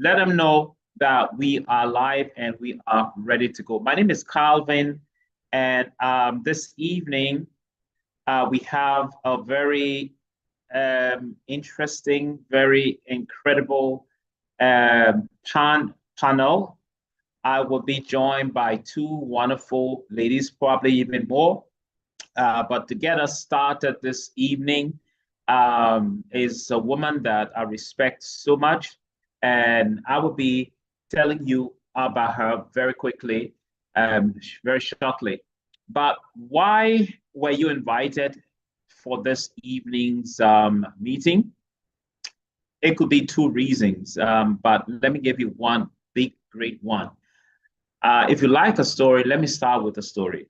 let them know that we are live and we are ready to go. My name is Calvin, and this evening we have a very interesting, very incredible panel. I will be joined by two wonderful ladies, probably even more. But to get us started this evening is a woman that I respect so much, and I will be telling you about her very quickly, very shortly. But why were you invited for this evening's meeting? It could be two reasons, but let me give you one big, great one. If you like a story, let me start with a story.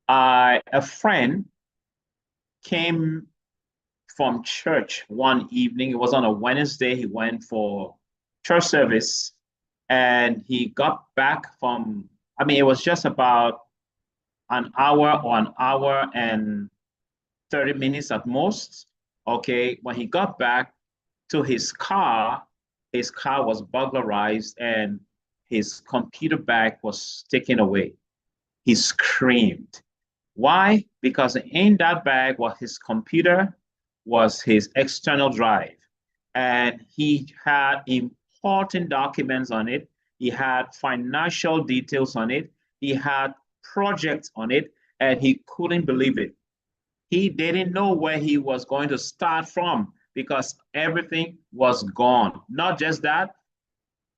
A friend came from church one evening. It was on a Wednesday. He went for church service and he got back from, it was just about an hour or an hour and 30 minutes at most. Okay, when he got back to his car was burglarized and his computer bag was taken away. He screamed. Why? Because in that bag was his computer, was his external drive, and he had important documents on it. He had financial details on it. He had projects on it, and he couldn't believe it. He didn't know where he was going to start from because everything was gone. Not just that,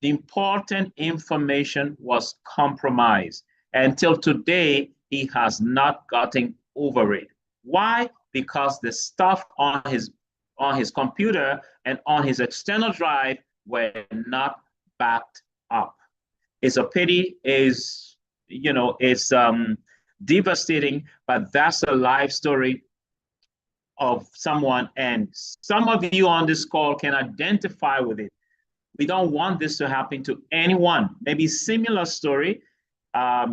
the important information was compromised. Until today, he has not gotten over it. Why? Because the stuff on his computer and on his external drive were not backed up. It's a pity, it's devastating, but that's a life story of someone, and some of you on this call can identify with it. We don't want this to happen to anyone. Maybe similar story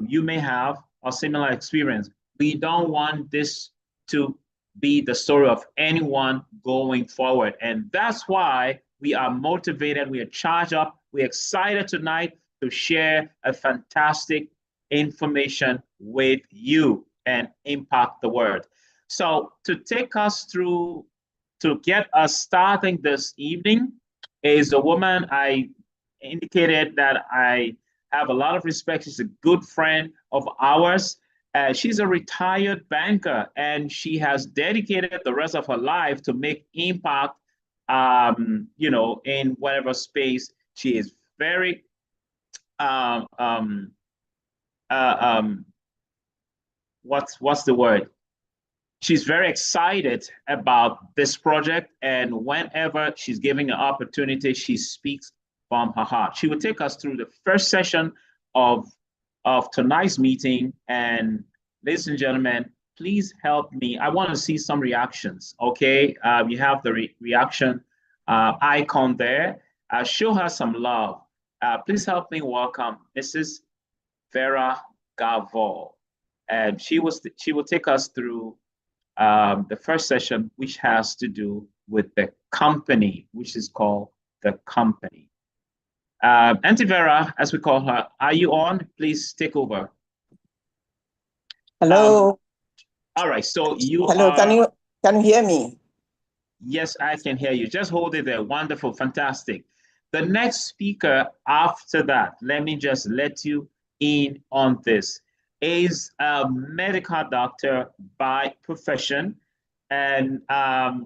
you may have a similar experience. We don't want this to be the story of anyone going forward. And that's why we are motivated, we are charged up, we're excited tonight to share a fantastic information with you and impact the world. So to take us through, to get us starting this evening, is a woman I indicated that I have a lot of respect. She's a good friend of ours. She's a retired banker, and she has dedicated the rest of her life to make impact, in whatever space. She is very, what's the word? She's very excited about this project, and whenever she's given an opportunity, she speaks from her heart. She will take us through the first session of tonight's meeting. And ladies and gentlemen, please help me. I want to see some reactions, okay? You have the reaction icon there. Show her some love. Please help me welcome Mrs. Vera Gavol. And she will take us through the first session, which has to do with the company, which is called The Company. Auntie Vera, as we call her, are you on? Please take over. Hello. All right, so you Hello, are... can you hear me? Yes, I can hear you. Just hold it there. Wonderful, fantastic. The next speaker after that, let me just let you in on this, is a medical doctor by profession, and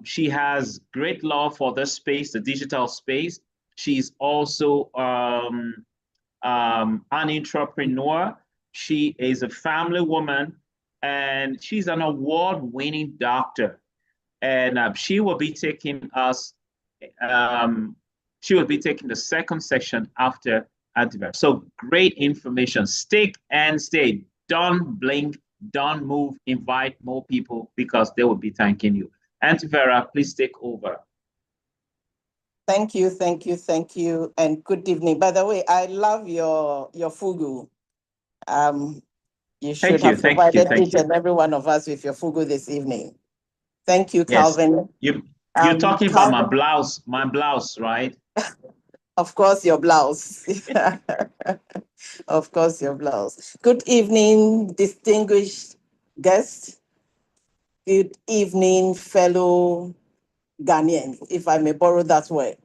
she has great love for this space, the digital space. She's also an entrepreneur. She is a family woman, and she's an award-winning doctor. And she will be taking us, she will be taking the second section after Auntie Vera. So great information. Stick and stay. Don't blink, don't move, invite more people because they will be thanking you. Auntie Vera, please take over. Thank you, thank you, thank you, and good evening. By the way, I love your fugu. You should have provided each and every one of us with your fugu this evening. Thank you, Calvin. Yes. You're talking about my blouse, right? Of course, your blouse. Of course, your blouse. Good evening, distinguished guests. Good evening, fellow Ghanaians, if I may borrow that word.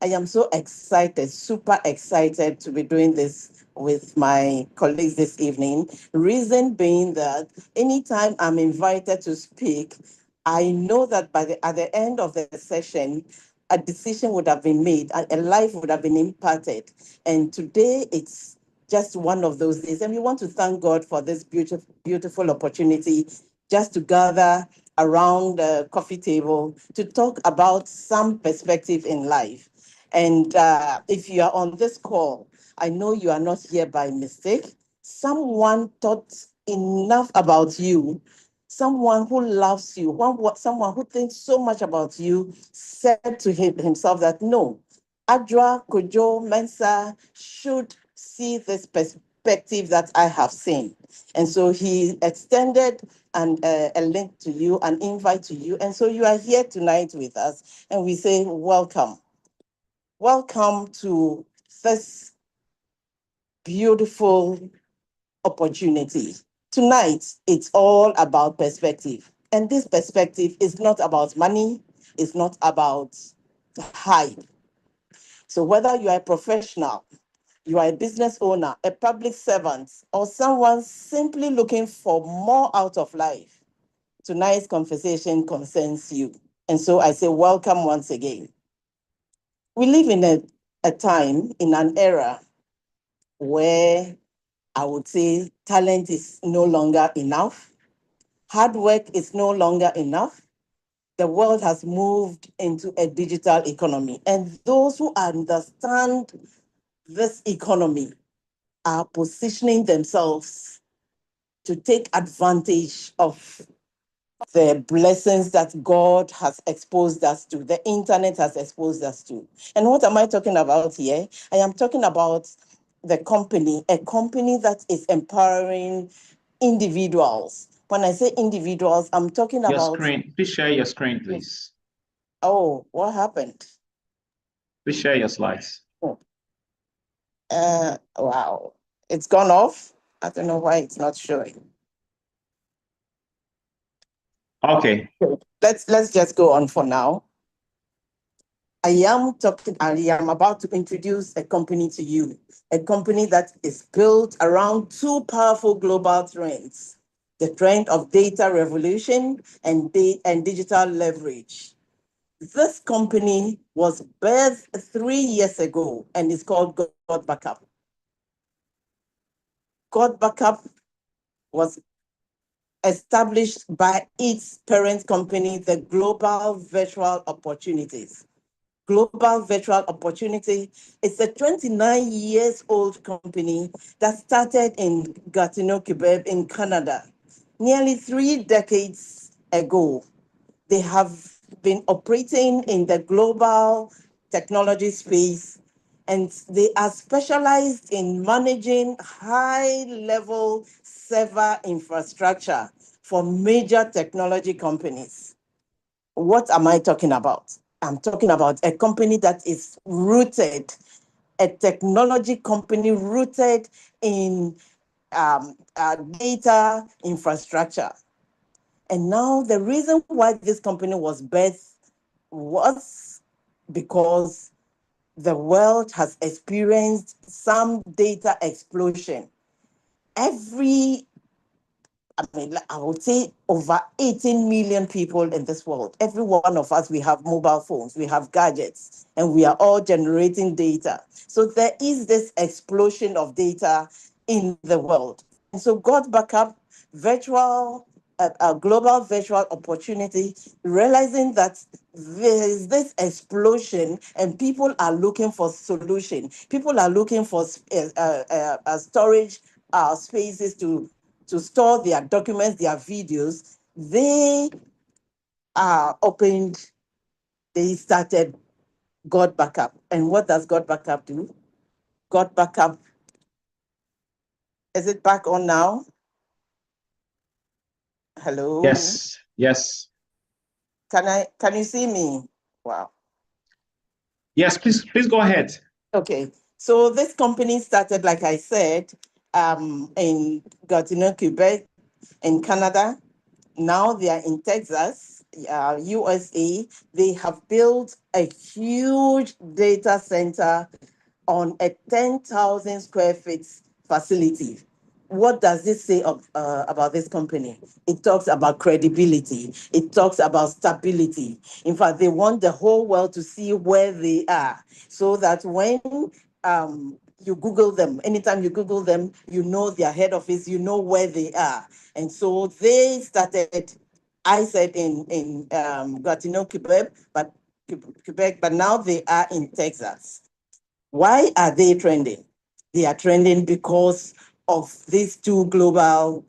I am so excited, super excited to be doing this with my colleagues this evening. Reason being that anytime I'm invited to speak, I know that at the end of the session, a decision would have been made, a life would have been impacted. And today it's just one of those days. And we want to thank God for this beautiful opportunity just to gather around the coffee table to talk about some perspective in life. And if you are on this call, I know you are not here by mistake. Someone thought enough about you. Someone who loves you, someone who thinks so much about you, said to himself that no, Adra Kojo Mensa should see this perspective that I have seen. And so he extended a link to you, an invite to you. And so you are here tonight with us. And we say, welcome. Welcome to this beautiful opportunity. Tonight, it's all about perspective. And this perspective is not about money, it's not about hype. So whether you are a professional, you are a business owner, a public servant, or someone simply looking for more out of life, tonight's conversation concerns you. And so I say welcome once again. We live in a time, in an era where I would say talent is no longer enough. Hard work is no longer enough. The world has moved into a digital economy. And those who understand this economy are positioning themselves to take advantage of the blessings that God has exposed us to, the internet has exposed us to. And what am I talking about here? I am talking about a company that is empowering individuals. When I say individuals, I'm talking Your about, screen, please share your screen, please. oh, what happened? Please share your slides. Wow, it's gone off. I don't know why it's not showing. Okay. Let's just go on for now. I am about to introduce a company to you, a company that is built around two powerful global trends, the trend of data revolution and digital leverage. This company was birthed 3 years ago and is called GotBackup. GotBackup was established by its parent company, the Global Virtual Opportunities. Global Virtual Opportunity is a 29 years old company that started in Gatineau, Quebec in Canada. Nearly 3 decades ago, they have been operating in the global technology space, and they are specialized in managing high-level server infrastructure for major technology companies. What am I talking about? I'm talking about a company that is rooted, a technology company rooted in data infrastructure. And now the reason why this company was birthed was because the world has experienced some data explosion. I would say over 18 million people in this world. Every one of us, we have mobile phones, we have gadgets, and we are all generating data. So there is this explosion of data in the world. And so GotBackup, global virtual opportunity, realizing that there is this explosion and people are looking for solution. People are looking for storage spaces to store their documents, their videos. They started GotBackup. And what does GotBackup do? GotBackup, is it back on now? Hello? Yes. Can you see me? Wow. Yes, please go ahead. Okay. So this company started, like I said, in Gatineau, Quebec, in Canada. Now they are in Texas, USA. They have built a huge data center on a 10,000 square feet facility. What does this say about this company? It talks about credibility. It talks about stability. In fact, they want the whole world to see where they are so that when you Google them, anytime you Google them, you know their head office, you know where they are. And so they started, I said in Gatineau, Quebec, but now they are in Texas. Why are they trending? They are trending because of these two global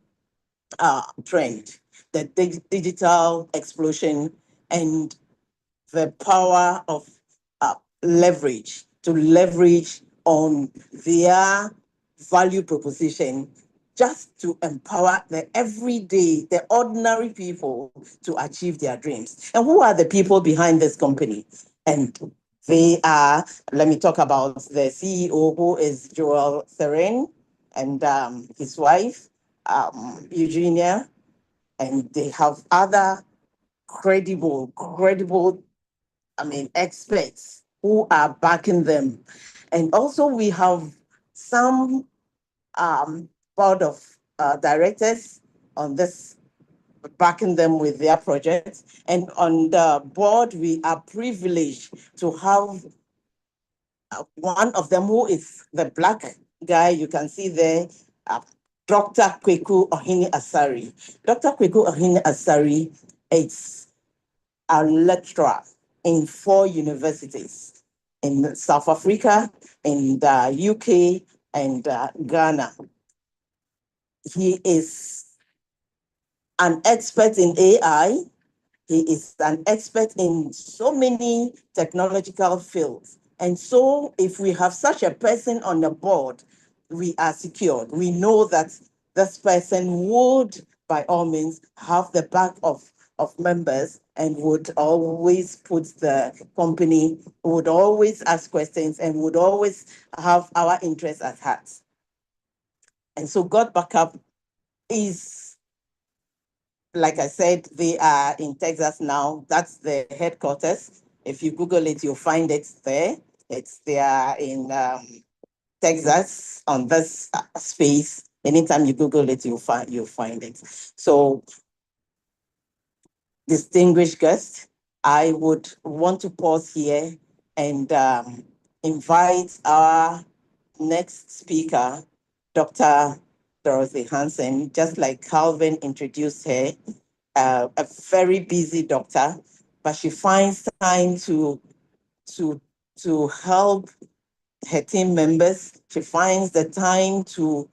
trend, the digital explosion and the power of leverage, to leverage on their value proposition just to empower the everyday, the ordinary people to achieve their dreams. And who are the people behind this company? And they are, let me talk about the CEO, who is Joel Therin, and his wife, Eugenia, and they have other credible, experts who are backing them. And also we have some board of directors on this, backing them with their projects. And on the board, we are privileged to have one of them who is the black guy you can see there, Dr. Kweku Ohini Asari. Dr. Kweku Ohini Asari is a lecturer in 4 universities in South Africa, in the UK, and Ghana. He is an expert in AI. He is an expert in so many technological fields. And so if we have such a person on the board, we are secured. We know that this person would, by all means, have the back of members and would always put the company, would always ask questions and would always have our interests at heart. And so GotBackup is, like I said, they are in Texas now. That's the headquarters. If you Google it, you'll find it there. They are in Texas on this space. Anytime you Google it, you'll find it. So, distinguished guests, I would want to pause here and invite our next speaker, Dr. Dorothy Hansen. Just like Calvin introduced her, a very busy doctor, but she finds time to help her team members. She finds the time to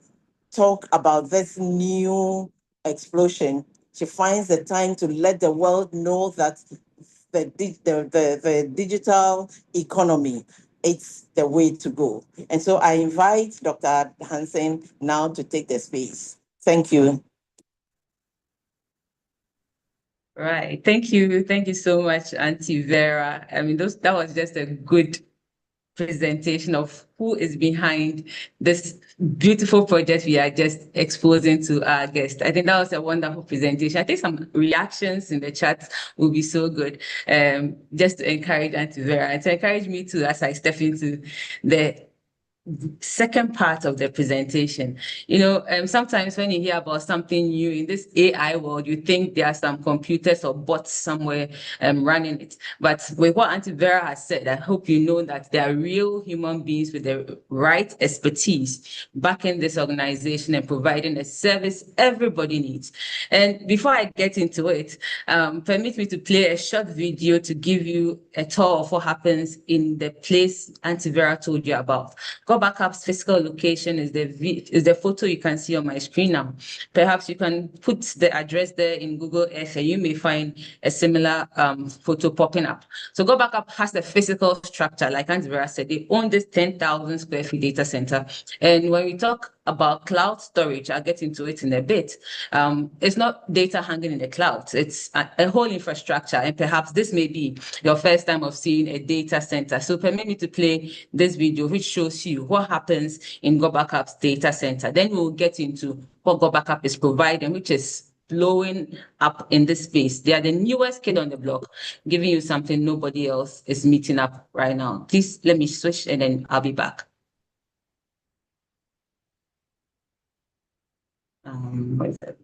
talk about this new explosion. She finds the time to let the world know that the digital economy, it's the way to go. And so I invite Dr. Hansen now to take the space. Thank you. Right. Thank you. Thank you so much, Auntie Vera. I mean, that was just a good presentation of who is behind this beautiful project we are just exposing to our guests. I think that was a wonderful presentation. I think some reactions in the chat will be so good. Just to encourage Auntie Vera and to encourage me too as I step into the second part of the presentation. Sometimes when you hear about something new in this AI world, you think there are some computers or bots somewhere running it. But with what Auntie Vera has said, I hope you know that there are real human beings with the right expertise backing this organization and providing a service everybody needs. And before I get into it, permit me to play a short video to give you a tour of what happens in the place Auntie Vera told you about. GotBackup's physical location is the photo you can see on my screen now. Perhaps you can put the address there in Google Earth and you may find a similar photo popping up. So GotBackup has the physical structure, like Auntie Vera said, they own this 10,000 square feet data center. And when we talk about cloud storage. I'll get into it in a bit. It's not data hanging in the cloud. It's a whole infrastructure. And perhaps this may be your first time of seeing a data center. So permit me to play this video, which shows you what happens in GotBackup's data center. Then we'll get into what GotBackup is providing, which is blowing up in this space. They are the newest kid on the block, giving you something nobody else is meeting up right now. Please let me switch and then I'll be back. Where's that?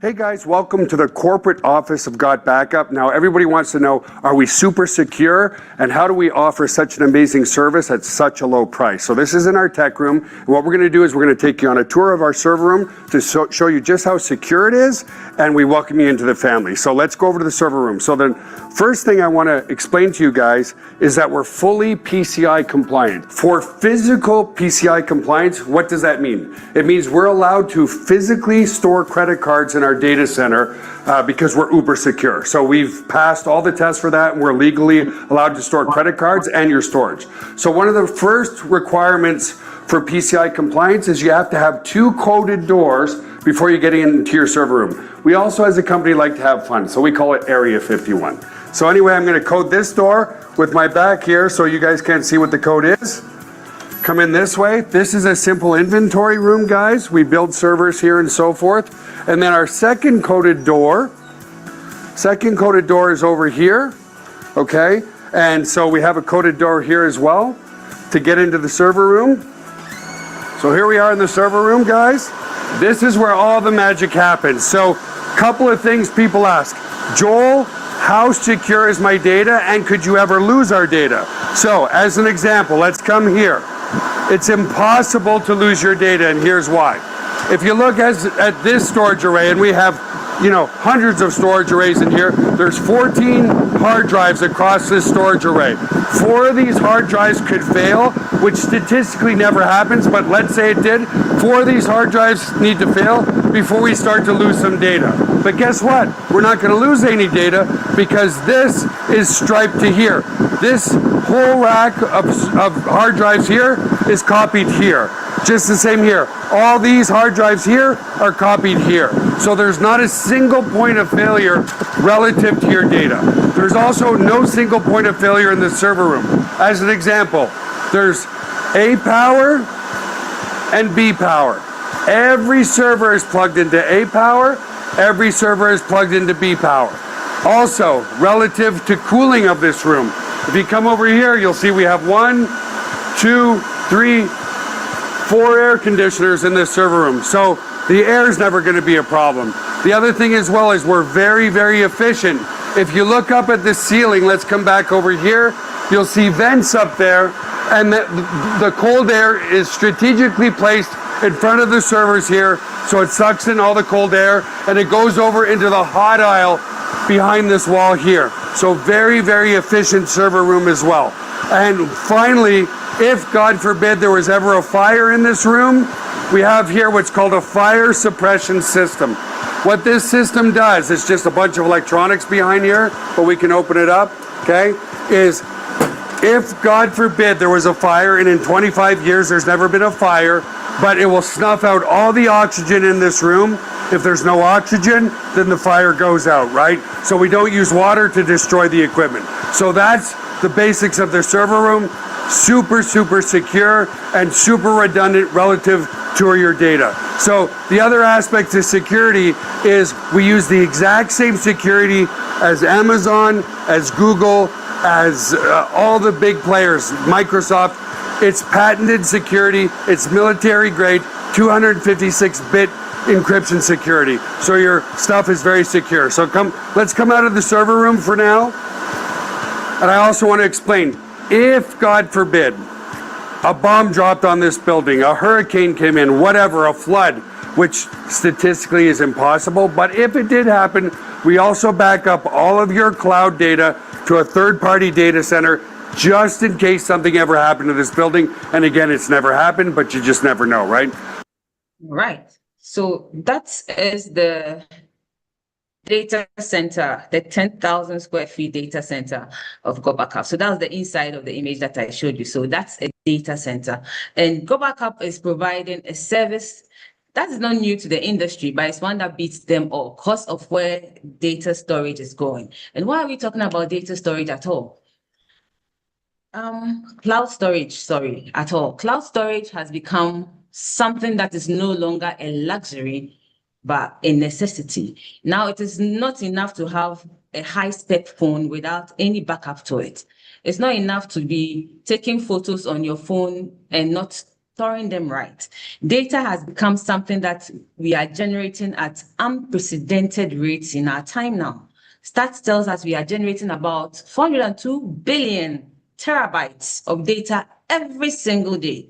Hey guys, welcome to the corporate office of GotBackup. Now everybody wants to know, are we super secure and how do we offer such an amazing service at such a low price? So this is in our tech room, and what we're going to do is we're going to take you on a tour of our server room to show you just how secure it is, and we welcome you into the family. So let's go over to the server room. So the first thing I want to explain to you guys is that we're fully PCI compliant. For physical PCI compliance, what does that mean? It means we're allowed to physically store credit cards in our data center because we're uber secure. So we've passed all the tests for that, and we're legally allowed to store credit cards and your storage. So one of the first requirements for PCI compliance is you have to have 2 coded doors before you get into your server room. We also, as a company, like to have fun, so we call it Area 51. So anyway, I'm going to code this door with my back here so you guys can't see what the code is. Come in this way. This is a simple inventory room, guys. We build servers here and so forth. And then our second coded door is over here, okay? And so we have a coded door here as well to get into the server room. So here we are in the server room, guys. This is where all the magic happens. So couple of things people ask. Joel, how secure is my data, and could you ever lose our data? So as an example, let's come here. It's impossible to lose your data, and here's why. If you look at this storage array, and we have, hundreds of storage arrays in here, there's 14 hard drives across this storage array. 4 of these hard drives could fail, which statistically never happens, but let's say it did. 4 of these hard drives need to fail before we start to lose some data. But guess what? We're not going to lose any data because this is striped to here. This whole rack of hard drives here is copied here. Just the same here. All these hard drives here are copied here. So there's not a single point of failure relative to your data. There's also no single point of failure in the server room. As an example, there's A power and B power. Every server is plugged into A power. Every server is plugged into B power. Also, relative to cooling of this room, if you come over here, you'll see we have 1, 2, 3, 4 air conditioners in this server room. So the air is never going to be a problem. The other thing as well is we're very, very efficient. If you look up at the ceiling, let's come back over here, you'll see vents up there, and the cold air is strategically placed in front of the servers here, so it sucks in all the cold air, and it goes over into the hot aisle behind this wall here. So very, very efficient server room as well. And finally, if God forbid there was ever a fire in this room, we have here what's called a fire suppression system. What this system does, it's just a bunch of electronics behind here, but we can open it up, okay, is if God forbid there was a fire, and in 25 years there's never been a fire, but it will snuff out all the oxygen in this room. If there's no oxygen, then the fire goes out, right? So we don't use water to destroy the equipment. So that's the basics of the server room. Super, super secure and super redundant relative to your data. So the other aspect to security is we use the exact same security as Amazon, as Google, as all the big players, Microsoft. It's patented security. It's military grade, 256-bit encryption security. So your stuff is very secure. So let's come out of the server room for now. And I also want to explain, if God forbid a bomb dropped on this building, a hurricane came in, whatever, a flood, which statistically is impossible, but if it did happen, we also back up all of your cloud data to a third-party data center just in case something ever happened to this building. And again, it's never happened, but you just never know, right? Right. So that is the data center, the 10,000 square feet data center of GotBackup. So that was the inside of the image that I showed you. So that's a data center. And GotBackup is providing a service that is not new to the industry, but it's one that beats them all because of where data storage is going. And why are we talking about data storage at all? Cloud storage, at all. Cloud storage has become something that is no longer a luxury, but a necessity. Now, it is not enough to have a high-spec phone without any backup to it. It's not enough to be taking photos on your phone and not storing them right. Data has become something that we are generating at unprecedented rates in our time now. Stats tells us we are generating about 402 billion terabytes of data every single day.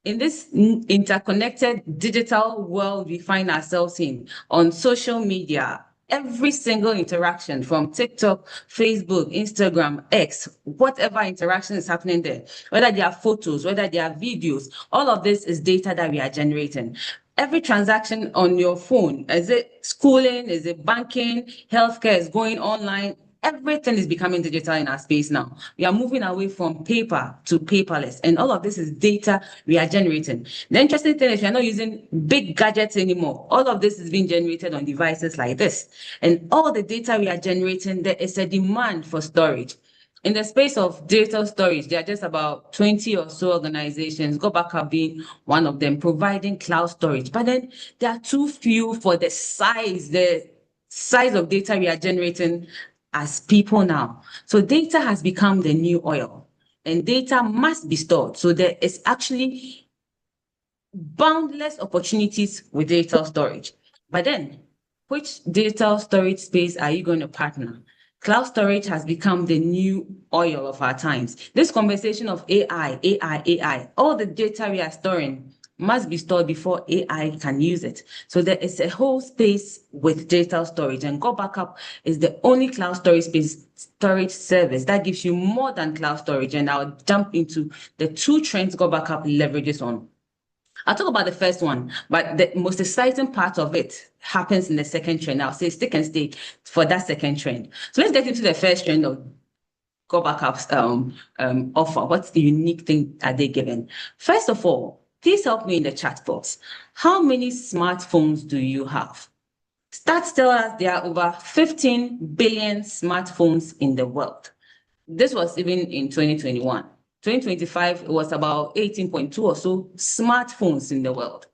In this interconnected digital world we find ourselves in, on social media, every single interaction from TikTok, Facebook, Instagram, X, whatever interaction is happening there, whether they are photos, whether they are videos, all of this is data that we are generating. Every transaction on your phone, is it schooling, is it banking, healthcare is going online, everything is becoming digital in our space now. We are moving away from paper to paperless, and all of this is data we are generating. The interesting thing is we are not using big gadgets anymore. All of this is being generated on devices like this. And all the data we are generating, there is a demand for storage. In the space of data storage, there are just about 20 or so organizations, GotBackup being one of them, providing cloud storage. But then there are too few for the size of data we are generating as people now. So data has become the new oil, and data must be stored. So there is actually boundless opportunities with data storage. But then, which data storage space are you going to partner? Cloud storage has become the new oil of our times. This conversation of AI, all the data we are storing must be stored before AI can use it. So there is a whole space with data storage, and GotBackup is the only cloud storage service that gives you more than cloud storage. And I'll jump into the two trends GotBackup leverages on. I'll talk about the first one, but the most exciting part of it happens in the second trend. I'll say stick and stay for that second trend. So let's get into the first trend of GotBackup's offer. What's the unique thing are they giving? First of all, please help me in the chat box. How many smartphones do you have? Stats tell us there are over 15 billion smartphones in the world. This was even in 2021. 2025, it was about 18.2 or so smartphones in the world.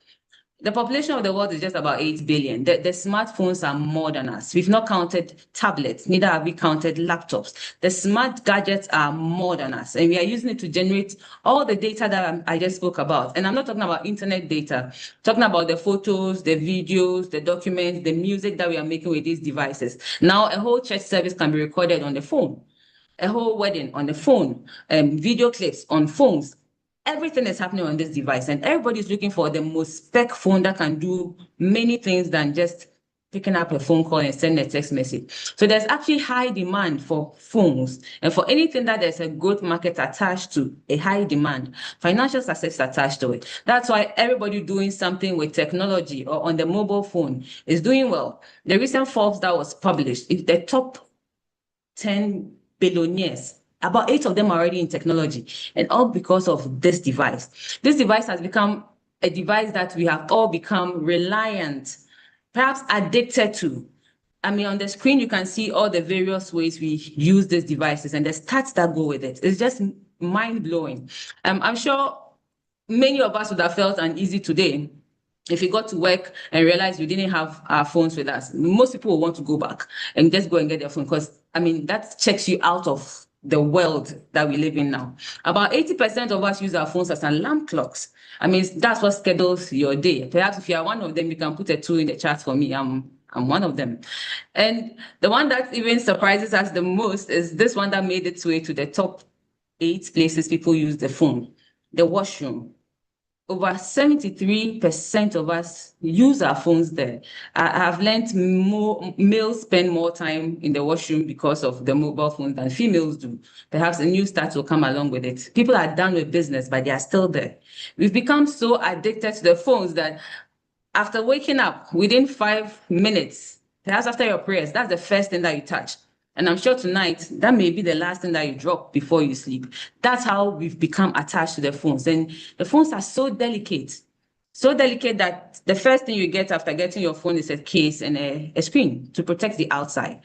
The population of the world is just about 8 billion. The smartphones are more than us. We've not counted tablets, neither have we counted laptops. The smart gadgets are more than us, and we are using it to generate all the data that I just spoke about. And I'm not talking about internet data, I'm talking about the photos, the videos, the documents, the music that we are making with these devices. Now, a whole church service can be recorded on the phone, a whole wedding on the phone, video clips on phones. Everything is happening on this device, and everybody's looking for the most spec phone that can do many things than just picking up a phone call and send a text message. So there's actually high demand for phones, and for anything that there's a growth market attached to, a high demand, financial success attached to it. That's why everybody doing something with technology or on the mobile phone is doing well. The recent Forbes that was published, is the top 10 billionaires. About 8 of them are already in technology, and all because of this device. This device has become a device that we have all become reliant, perhaps addicted to. I mean, on the screen, you can see all the various ways we use these devices and the stats that go with it. It's just mind-blowing. I'm sure many of us would have felt uneasy today if we got to work and realized we didn't have our phones with us. Most people will want to go back and just go and get their phone, because, I mean, that checks you out of the world that we live in now. About 80% of us use our phones as alarm clocks. I mean, that's what schedules your day. Perhaps if you are one of them, you can put a 2 in the chat for me. I'm one of them. And the one that even surprises us the most is this one that made its way to the top 8 places people use the phone, the washroom. Over 73% of us use our phones there. I have learned males spend more time in the washroom because of the mobile phones than females do. Perhaps a new stat will come along with it. People are done with business, but they are still there. We've become so addicted to the phones that after waking up, within 5 minutes, Perhaps after your prayers, that's the first thing that you touch. And I'm sure tonight, that may be the last thing that you drop before you sleep. That's how we've become attached to the phones. And the phones are so delicate that the first thing you get after getting your phone is a case and a screen to protect the outside.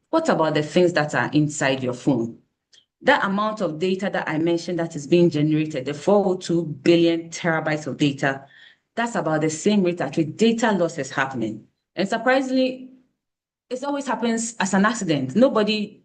What about the things that are inside your phone? That amount of data that I mentioned that is being generated, the 402 billion terabytes of data, that's about the same rate at which data loss is happening. And surprisingly, it always happens as an accident. Nobody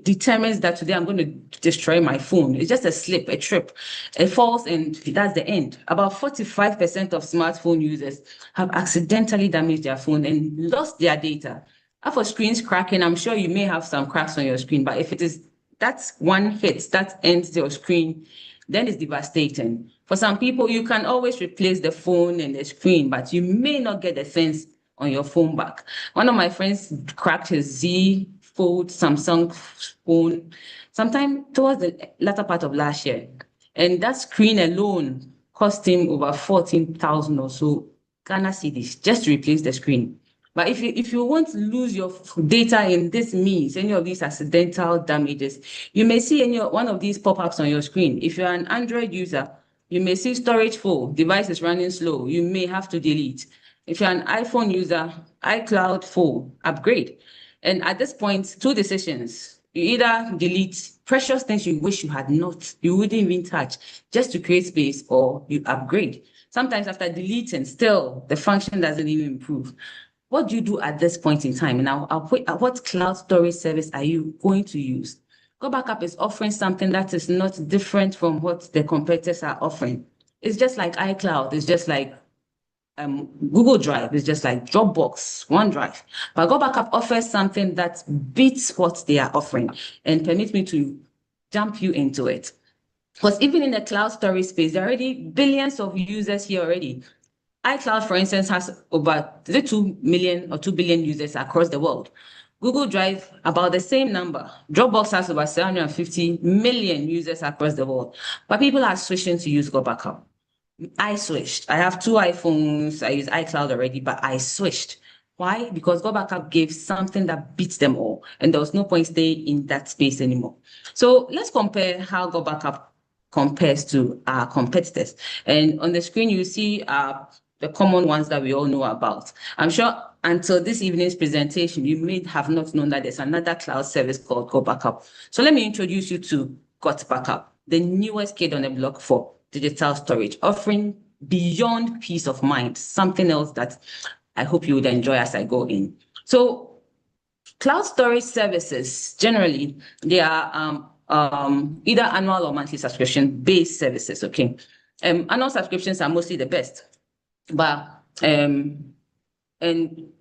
determines that today I'm going to destroy my phone. It's just a slip, a trip. It falls and that's the end. About 45% of smartphone users have accidentally damaged their phone and lost their data. As for screens cracking, I'm sure you may have some cracks on your screen, but if it is that's one hit that ends your screen, then it's devastating. For some people, you can always replace the phone and the screen, but you may not get the things on your phone back. One of my friends cracked his Z Fold Samsung phone sometime towards the latter part of last year. And that screen alone cost him over 14,000 or so Ghana cedis just to replace the screen. But if you want to lose your data in this means, any of these accidental damages, you may see one of these pop-ups on your screen. If you're an Android user, you may see storage full, device is running slow, you may have to delete. If you're an iPhone user, iCloud full, upgrade. And at this point, two decisions. You either delete precious things you wish you had not, you wouldn't even touch, just to create space, or you upgrade. Sometimes after deleting, still, the function doesn't even improve. What do you do at this point in time? And what cloud storage service are you going to use? GotBackup is offering something that is not different from what the competitors are offering. It's just like iCloud, it's just like Google Drive, is just like Dropbox, OneDrive. But GotBackup offers something that beats what they are offering. And permit me to jump you into it. Because even in the cloud storage space, there are already billions of users here already. iCloud, for instance, has over 2 million or 2 billion users across the world. Google Drive, about the same number. Dropbox has over 750 million users across the world. But people are switching to use GotBackup. I switched. I have 2 iPhones. I use iCloud already, but I switched. Why? Because GotBackup gave something that beats them all, and there was no point staying in that space anymore. So let's compare how GotBackup compares to our competitors. And on the screen, you see the common ones that we all know about. I'm sure until this evening's presentation, you may have not known that there's another cloud service called GotBackup. So let me introduce you to GotBackup, the newest kid on the block for digital storage, offering beyond peace of mind, something else that I hope you would enjoy as I go in. So cloud storage services, generally, they are either annual or monthly subscription-based services, okay? Annual subscriptions are mostly the best, but and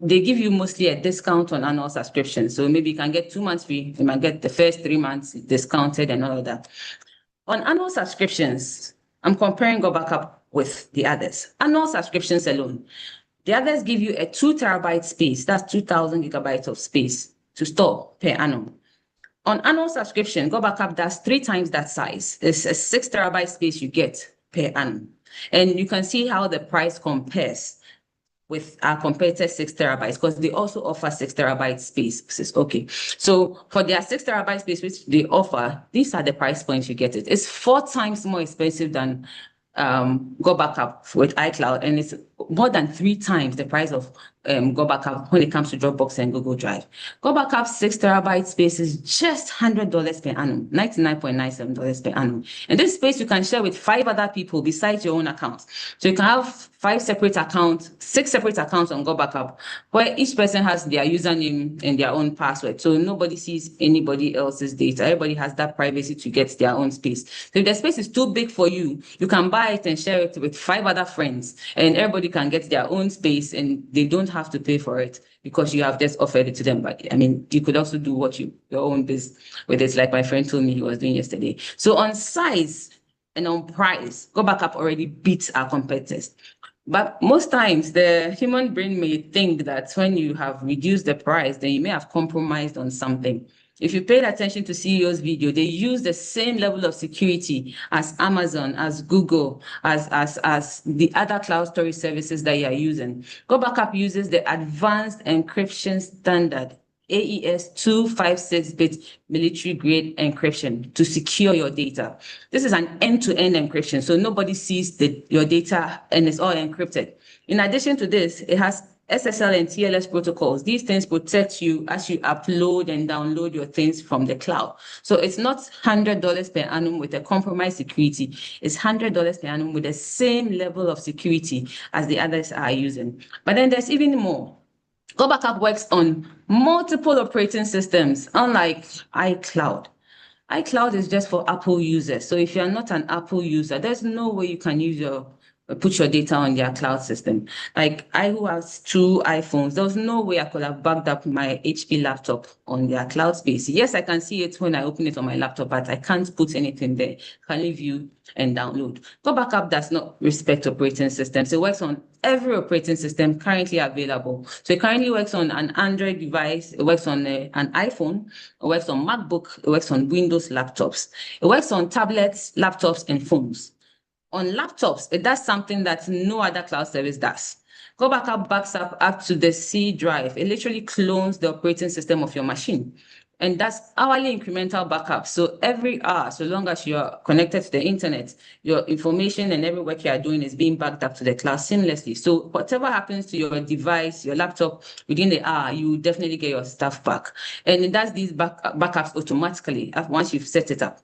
they give you mostly a discount on annual subscriptions. So maybe you can get 2 months free, you might get the first 3 months discounted and all of that. On annual subscriptions, I'm comparing GotBackup with the others. Annual subscriptions alone, the others give you a 2 terabyte space, that's 2,000 gigabytes of space to store per annum. On annual subscription, GotBackup does 3 times that size. It's a 6 terabyte space you get per annum. And you can see how the price compares with our competitor 6 terabytes, because they also offer 6 terabyte space. Okay, so for their 6 terabyte space, which they offer, these are the price points you get it. It's 4 times more expensive than GotBackup with iCloud, and it's more than 3 times the price of GotBackup when it comes to Dropbox and Google Drive. GotBackup 6 terabyte space is just $100 per annum, $99.97 per annum. And this space you can share with 5 other people besides your own account. So you can have 6 separate accounts on GotBackup, where each person has their username and their own password. So nobody sees anybody else's data. Everybody has that privacy to get their own space. So if the space is too big for you, you can buy it and share it with 5 other friends, and everybody can get their own space and they don't have to pay for it because you have just offered it to them. But I mean, you could also do your own business with it, like my friend told me he was doing yesterday. So on size and on price, GotBackup already beats our competitors. But most times the human brain may think that when you have reduced the price, then you may have compromised on something. If you paid attention to CEO's video, they use the same level of security as Amazon, as Google, as the other cloud storage services that you are using. GotBackup uses the advanced encryption standard, AES 256-bit military-grade encryption to secure your data. This is an end-to-end encryption, so nobody sees your data and it's all encrypted. In addition to this, it has SSL and TLS protocols. These things protect you as you upload and download your things from the cloud. So it's not $100 per annum with a compromised security. It's $100 per annum with the same level of security as the others are using. But then there's even more. GotBackup works on multiple operating systems, unlike iCloud. iCloud is just for Apple users. So if you're not an Apple user, there's no way you can put your data on their cloud system. Like I who has 2 iPhones, there was no way I could have backed up my HP laptop on their cloud space. Yes, I can see it when I open it on my laptop, but I can't put anything there. I can only view and download. GotBackup does not respect operating systems. It works on every operating system currently available. So it currently works on an Android device, it works on an iPhone, it works on MacBook, it works on Windows laptops. It works on tablets, laptops, and phones. On laptops, it does something that no other cloud service does. GotBackup backs up to the C drive. It literally clones the operating system of your machine. And that's hourly incremental backup. So every hour, so long as you're connected to the internet, your information and every work you are doing is being backed up to the cloud seamlessly. So whatever happens to your device, your laptop, within the hour, you will definitely get your stuff back. And it does these backups automatically once you've set it up.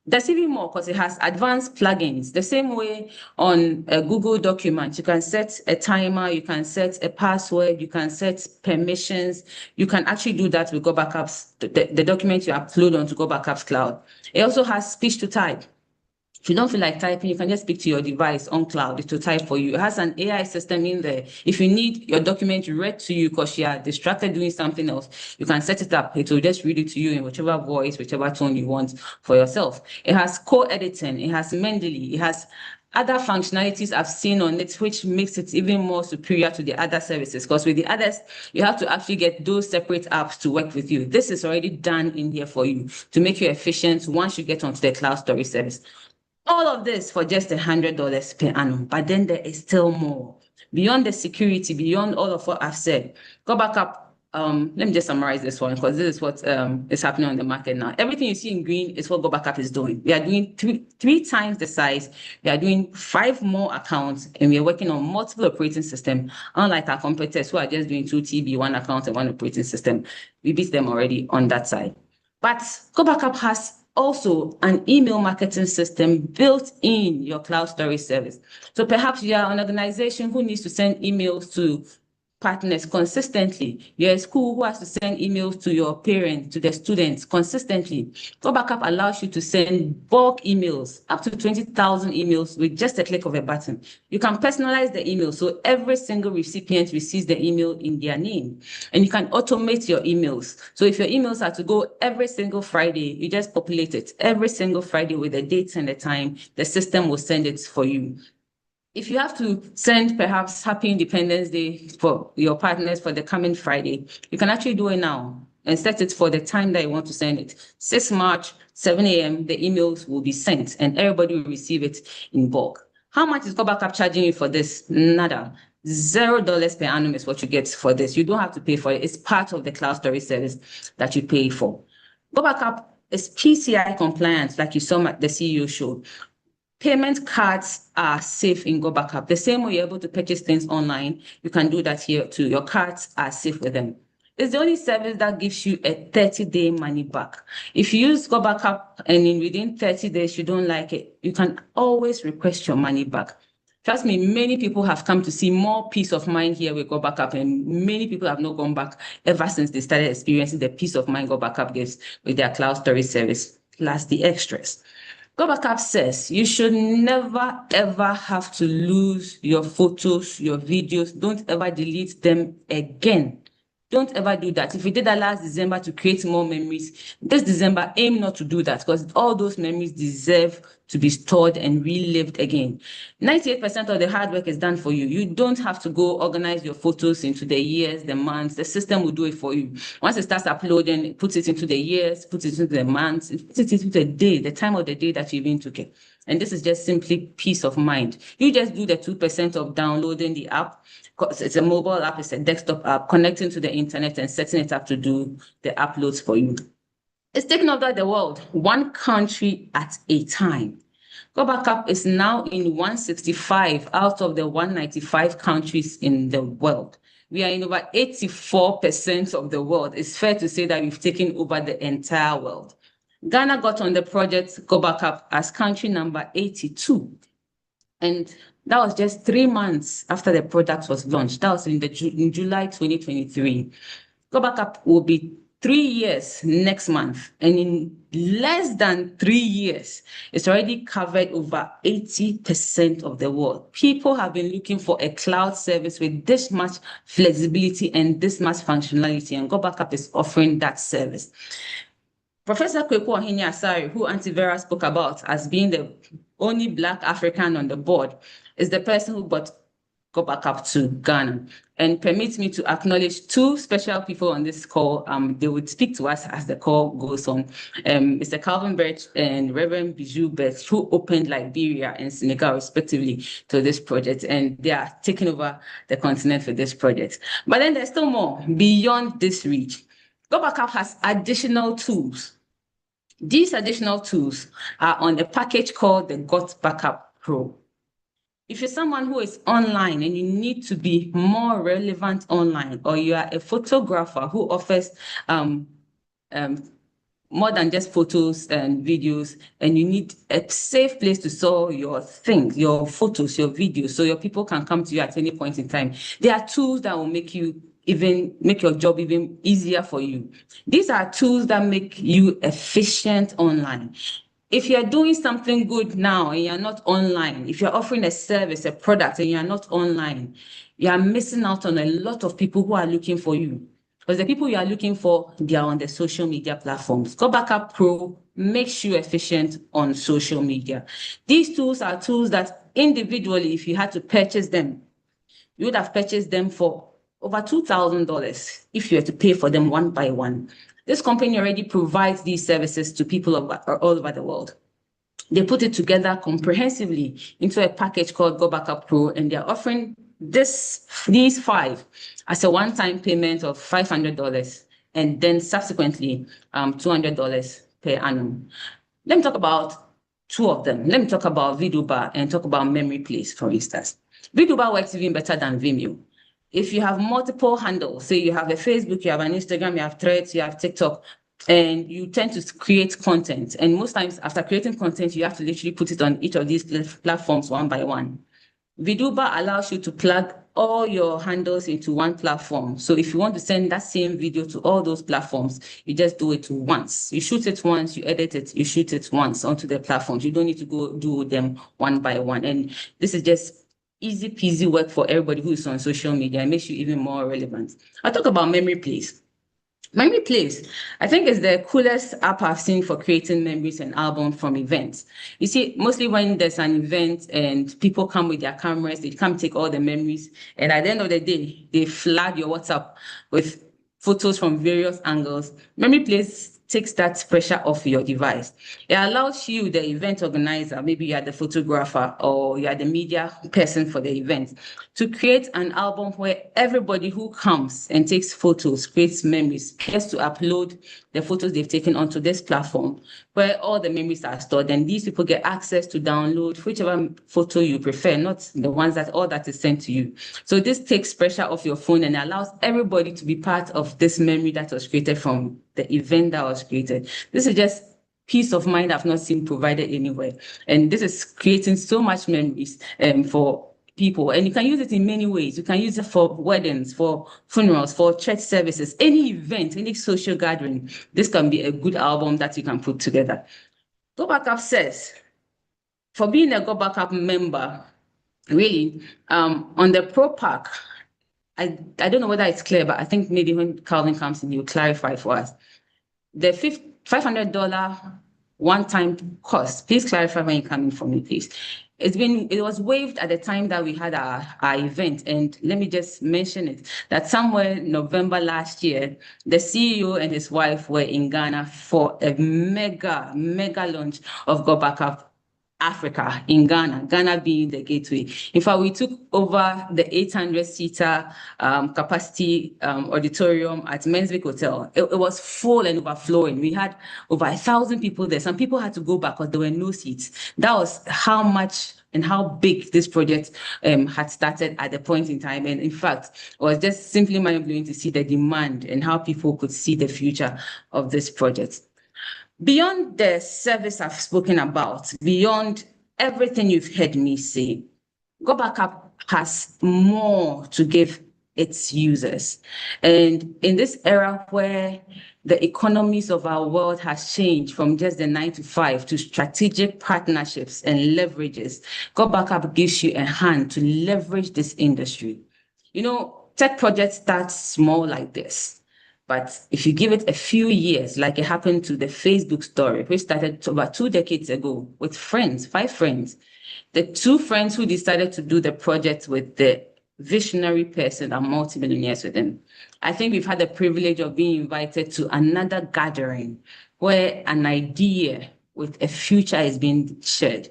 There's even more because it has advanced plugins. The same way on a Google document, you can set a timer, you can set a password, you can set permissions. You can actually do that with GotBackup's, the document you upload onto GotBackup's cloud. It also has speech to type. If you don't feel like typing, you can just speak to your device on cloud to type for you. It has an AI system in there. If you need your document read to you because you are distracted doing something else, you can set it up. It will just read it to you in whichever voice, whichever tone you want for yourself. It has co-editing. It has Mendeley. It has other functionalities I've seen on it, which makes it even more superior to the other services. Because with the others, you have to actually get those separate apps to work with you. This is already done in here for you to make you efficient once you get onto the cloud storage service. All of this for just $100 per annum, but then there is still more. Beyond the security, beyond all of what I've said, GotBackup, let me just summarize this one because this is what is happening on the market now. Everything you see in green is what GotBackup is doing. We are doing three times the size. We are doing 5 more accounts, and we are working on multiple operating systems, unlike our competitors who are just doing 2 TB, 1 account, and 1 operating system. We beat them already on that side. But GotBackup has also an email marketing system built in your cloud storage service. So perhaps you are an organization who needs to send emails to partners consistently. You're a school who has to send emails to your parents, to the students consistently. GotBackup allows you to send bulk emails, up to 20,000 emails with just a click of a button. You can personalize the email so every single recipient receives the email in their name. And you can automate your emails. So if your emails are to go every single Friday, you just populate it every single Friday with the dates and the time, the system will send it for you. If you have to send perhaps Happy Independence Day for your partners for the coming Friday, you can actually do it now and set it for the time that you want to send it. 6 March, 7 a.m., the emails will be sent and everybody will receive it in bulk. How much is GotBackup charging you for this? Nada. $0 per annum is what you get for this. You don't have to pay for it. It's part of the cloud storage service that you pay for. GotBackup is PCI compliant, like you saw at the CEO show. Payment cards are safe in GotBackup. The same way you're able to purchase things online, you can do that here too. Your cards are safe with them. It's the only service that gives you a 30-day money back. If you use GotBackup and within 30 days you don't like it, you can always request your money back. Trust me, many people have come to see more peace of mind here with GotBackup, and many people have not gone back ever since they started experiencing the peace of mind GotBackup gives with their cloud storage service, plus the extras. GotBackup says you should never, ever have to lose your photos, your videos. Don't ever delete them again. Don't ever do that. If you did that last December to create more memories, this December, aim not to do that, because all those memories deserve to be stored and relived again. 98% of the hard work is done for you. You don't have to go organize your photos into the years, the months. The system will do it for you. Once it starts uploading, it puts it into the years, puts it into the months, it puts it into the day, the time of the day that you even took it. And this is just simply peace of mind. You just do the 2% of downloading the app. It's a mobile app, it's a desktop app, connecting to the internet and setting it up to do the uploads for you. It's taking over the world, one country at a time. GotBackup is now in 165 out of the 195 countries in the world. We are in over 84% of the world. It's fair to say that we've taken over the entire world. Ghana got on the project GotBackup as country number 82. And that was just 3 months after the product was launched. That was in July 2023. GotBackup will be 3 years next month. And in less than 3 years, it's already covered over 80% of the world. People have been looking for a cloud service with this much flexibility and this much functionality, and GotBackup is offering that service. Professor Kweku Ohene-Asare, who Auntie Vera spoke about as being the only Black African on the board, is the person who brought GotBackup to Ghana. And permit me to acknowledge 2 special people on this call. They would speak to us as the call goes on. Mr. Calvin Birch and Reverend Bijou Birch, who opened Liberia and Senegal respectively to this project. And they are taking over the continent for this project. But then there's still more beyond this reach. GotBackup has additional tools. These additional tools are on a package called the GotBackup Pro. If you're someone who is online and you need to be more relevant online, or you are a photographer who offers more than just photos and videos, and you need a safe place to store your things, your photos, your videos, so your people can come to you at any point in time, there are tools that will make your job even easier for you. These are tools that make you efficient online. If you're doing something good now and you're not online, if you're offering a service, a product, and you're not online, you are missing out on a lot of people who are looking for you. Because the people you are looking for, they are on the social media platforms. GotBackup Pro makes you efficient on social media. These tools are tools that individually, if you had to purchase them, you would have purchased them for over $2,000 if you were to pay for them one by one. This company already provides these services to people all over the world. They put it together comprehensively into a package called GotBackup Pro, and they're offering these 5 as a one-time payment of $500, and then subsequently $200 per annum. Let me talk about 2 of them. Let me talk about Viduba and talk about Memory Place, for instance. Viduba works even better than Vimeo. If you have multiple handles, say you have a Facebook, you have an Instagram, you have Threads, you have TikTok, and you tend to create content. And most times after creating content, you have to literally put it on each of these platforms one by one. Viduba allows you to plug all your handles into one platform. So if you want to send that same video to all those platforms, you just do it once. You shoot it once, you edit it, you shoot it once onto the platforms. You don't need to go do them one by one. And this is just easy peasy work for everybody who is on social media. It makes you even more relevant. I'll talk about Memory Place. Memory Place, I think, is the coolest app I've seen for creating memories and albums from events. You see, mostly when there's an event and people come with their cameras, they come take all the memories, and at the end of the day, they flood your WhatsApp with photos from various angles. Memory Place takes that pressure off your device. It allows you, the event organizer, maybe you are the photographer or you are the media person for the event, to create an album where everybody who comes and takes photos, creates memories, gets to upload the photos they've taken onto this platform where all the memories are stored. And these people get access to download whichever photo you prefer, not the ones that all that is sent to you. So this takes pressure off your phone and allows everybody to be part of this memory that was created from the event that was created. This is just peace of mind I've not seen provided anywhere. And this is creating so much memories for people. And you can use it in many ways. You can use it for weddings, for funerals, for church services, any event, any social gathering. This can be a good album that you can put together. GotBackup says, for being a GotBackup member, really, on the Pro Pack, I don't know whether it's clear, but I think maybe when Calvin comes in, he'll clarify for us. The $500 one-time cost, please clarify when you come in for me, please. It was waived at the time that we had our event. And let me just mention it, that somewhere in November last year, the CEO and his wife were in Ghana for a mega launch of GotBackup Africa in Ghana, Ghana being the gateway. In fact, we took over the 800-seater capacity auditorium at Menswick Hotel. It was full and overflowing. We had over 1,000 people there. Some people had to go back because there were no seats. That was how much and how big this project had started at the point in time. And in fact, it was just simply mind-blowing to see the demand and how people could see the future of this project. Beyond the service I've spoken about, beyond everything you've heard me say, GotBackup has more to give its users. And in this era where the economies of our world has changed from just the 9 to 5 to strategic partnerships and leverages, GotBackup gives you a hand to leverage this industry. You know, tech projects start small like this. But if you give it a few years, like it happened to the Facebook story, which started about 2 decades ago with friends, 5 friends, the 2 friends who decided to do the project with the visionary person are multimillionaires with them. I think we've had the privilege of being invited to another gathering where an idea with a future is being shared.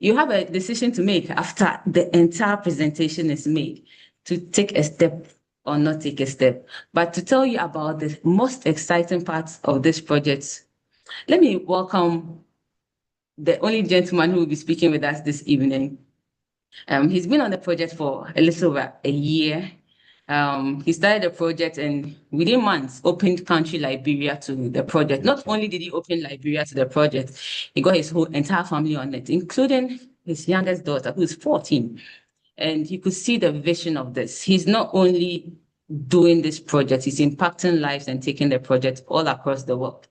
You have a decision to make after the entire presentation is made to take a step or not take a step. But to tell you about the most exciting parts of this project, let me welcome the only gentleman who will be speaking with us this evening. He's been on the project for a little over a year. He started the project and within months opened country Liberia to the project. Not only did he open Liberia to the project, he got his whole entire family on it, including his youngest daughter, who's 14. And you could see the vision of this. He's not only doing this project, he's impacting lives and taking the project all across the world.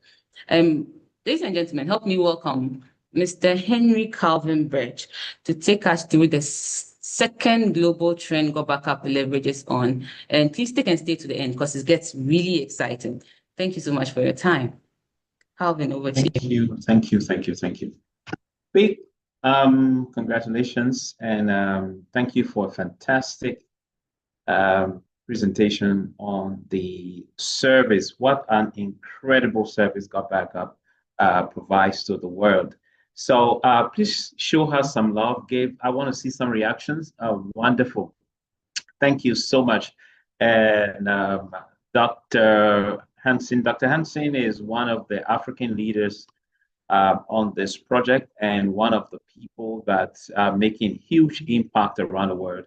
Ladies and gentlemen, help me welcome Mr. Henry Calvin Birch to take us through the second global trend GotBackup leverages on. And please take and stay to the end because it gets really exciting. Thank you so much for your time. Calvin, over to you. Thank you. Big congratulations and thank you for a fantastic presentation on the service. What an incredible service GotBackup provides to the world. So please show her some love. I want to see some reactions. Wonderful. Thank you so much. And Dr. Hansen is one of the African leaders on this project and one of the people that's making huge impact around the world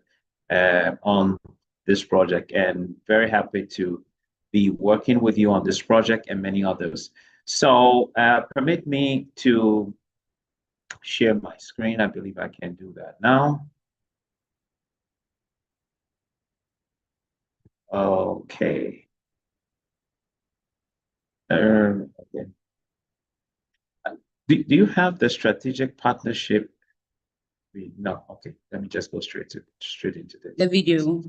on this project, and very happy to be working with you on this project and many others. So permit me to share my screen. I believe I can do that now. Okay. Okay. Do you have the strategic partnership? No, okay. Let me just go straight into this. The video.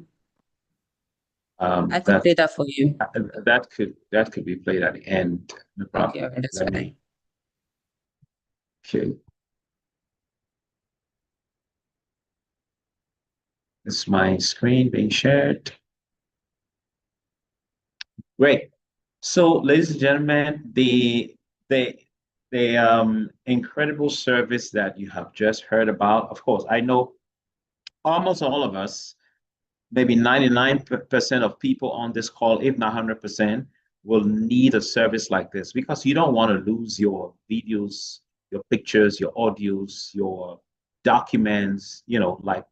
I can play that for you. That could be played at the end. No problem. Okay, that's fine. Okay. Is my screen being shared? Great. So, ladies and gentlemen, the incredible service that you have just heard about. Of course, I know almost all of us, maybe 99% of people on this call, if not 100%, will need a service like this because you don't want to lose your videos, your pictures, your audios, your documents, you know, like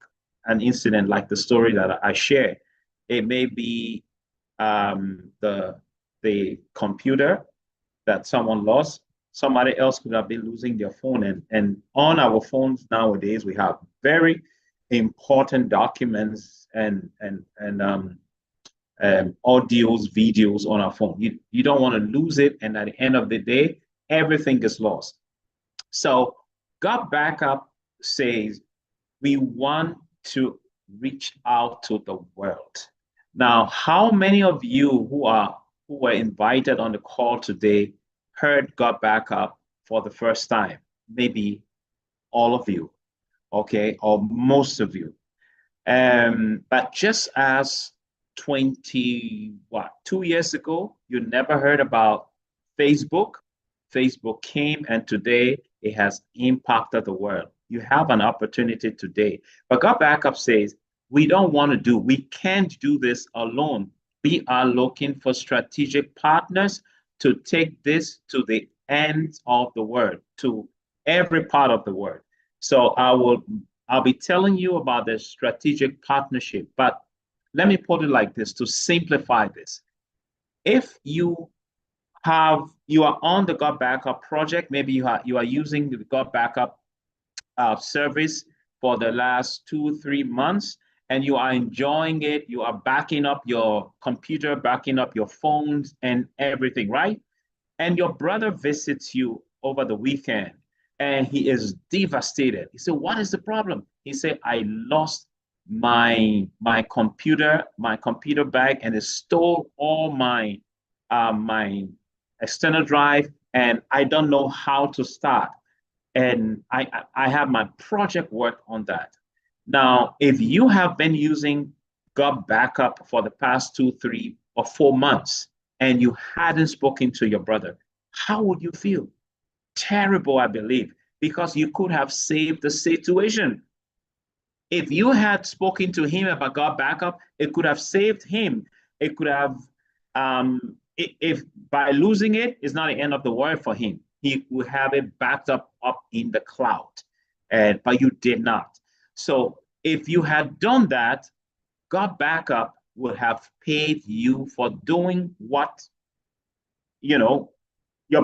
an incident like the story that I share. It may be the computer that someone lost. Somebody else could have been losing their phone. And on our phones nowadays, we have very important documents and audios, videos on our phone. You don't want to lose it. And at the end of the day, everything is lost. So GotBackup says we want to reach out to the world. Now, how many of you who were invited on the call today heard GotBackup for the first time? Maybe all of you, okay, or most of you. But just as 2 years ago, you never heard about Facebook. Facebook came and today it has impacted the world. You have an opportunity today. But GotBackup says, we can't do this alone. We are looking for strategic partners to take this to the ends of the world, to every part of the world. So I'll be telling you about the strategic partnership, but let me put it like this to simplify this. If you are on the GotBackup project, maybe you are using the GotBackup service for the last 2-3 months, and you are enjoying it, you are backing up your computer, backing up your phones and everything, right? And your brother visits you over the weekend and he is devastated. He said, what is the problem? He said, I lost my computer bag, and it stole all my external drive, and I don't know how to start. And I have my project work on that. Now, if you have been using GotBackup for the past 2, 3, or 4 months, and you hadn't spoken to your brother, how would you feel? Terrible, I believe, because you could have saved the situation. If you had spoken to him about GotBackup, it could have saved him. It could have, if by losing it, it's not the end of the world for him. He would have it backed up in the cloud, but you did not. So if you had done that, GotBackup would have paid you for doing what, your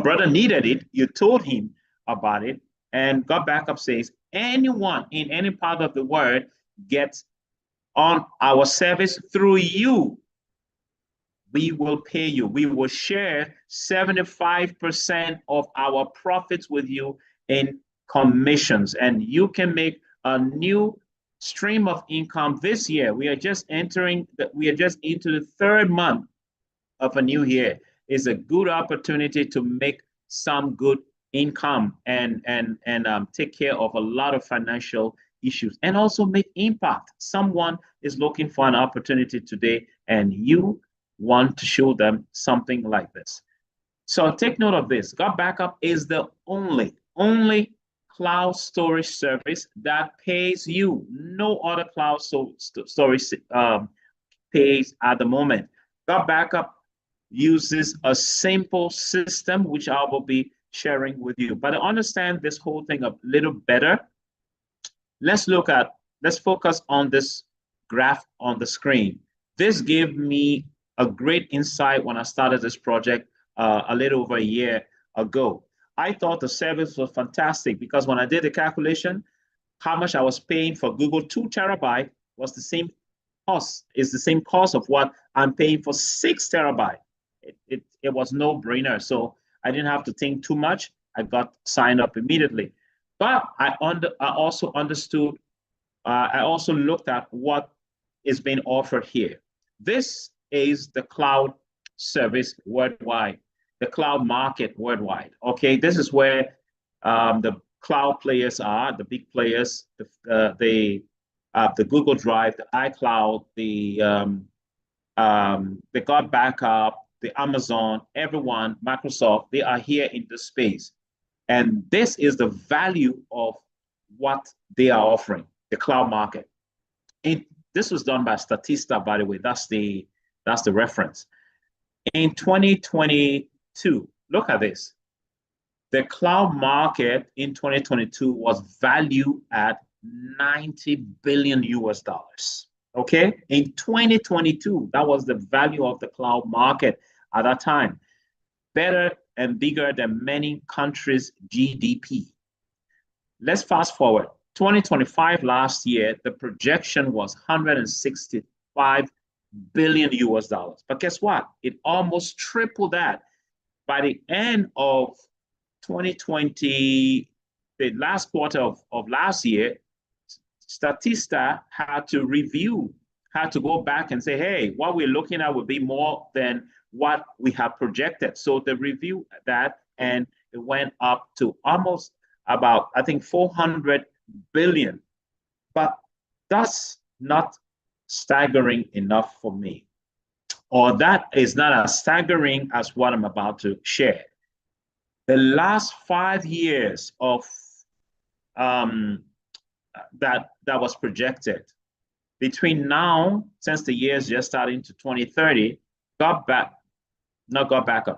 brother needed it. You told him about it, and GotBackup says anyone in any part of the world gets on our service through you. We will pay you. We will share 75% of our profits with you in commissions, and you can make a new stream of income this year. We are just into the 3rd month of a new year. It's a good opportunity to make some good income and take care of a lot of financial issues and also make impact. Someone is looking for an opportunity today, and you want to show them something like this. So take note of this. GotBackup is the only cloud storage service that pays you. No other cloud storage pays at the moment. GotBackup uses a simple system, which I will be sharing with you. But to understand this whole thing a little better, let's focus on this graph on the screen. This gave me a great insight when I started this project a little over a year ago. I thought the service was fantastic because when I did the calculation, how much I was paying for Google 2 terabyte was the same cost, is the same cost of what I'm paying for 6 terabyte. It was no brainer. So I didn't have to think too much. I got signed up immediately. But I also understood, I also looked at what is being offered here. This is the cloud service worldwide, the cloud market worldwide. Okay, this is where the cloud players are, the big players, the Google Drive, the iCloud, the GotBackup, the Amazon, everyone, Microsoft, they are here in this space. And this is the value of what they are offering, the cloud market. And this was done by Statista, by the way. That's the reference. In 2022, look at this. The cloud market in 2022 was valued at $90 billion US. Okay, in 2022, that was the value of the cloud market at that time. Better and bigger than many countries' GDP. Let's fast forward. 2025 last year, the projection was $165 billion US. But guess what? It almost tripled that. By the end of 2020, the last quarter of last year, Statista had to review had to go back and say, hey, what we're looking at would be more than what we have projected. So they reviewed that, and it went up to almost about, I think, 400 billion. But that's not staggering enough for me, or that is not as staggering as what I'm about to share. The last 5 years of that was projected between now, since the years just starting to 2030, GotBackup,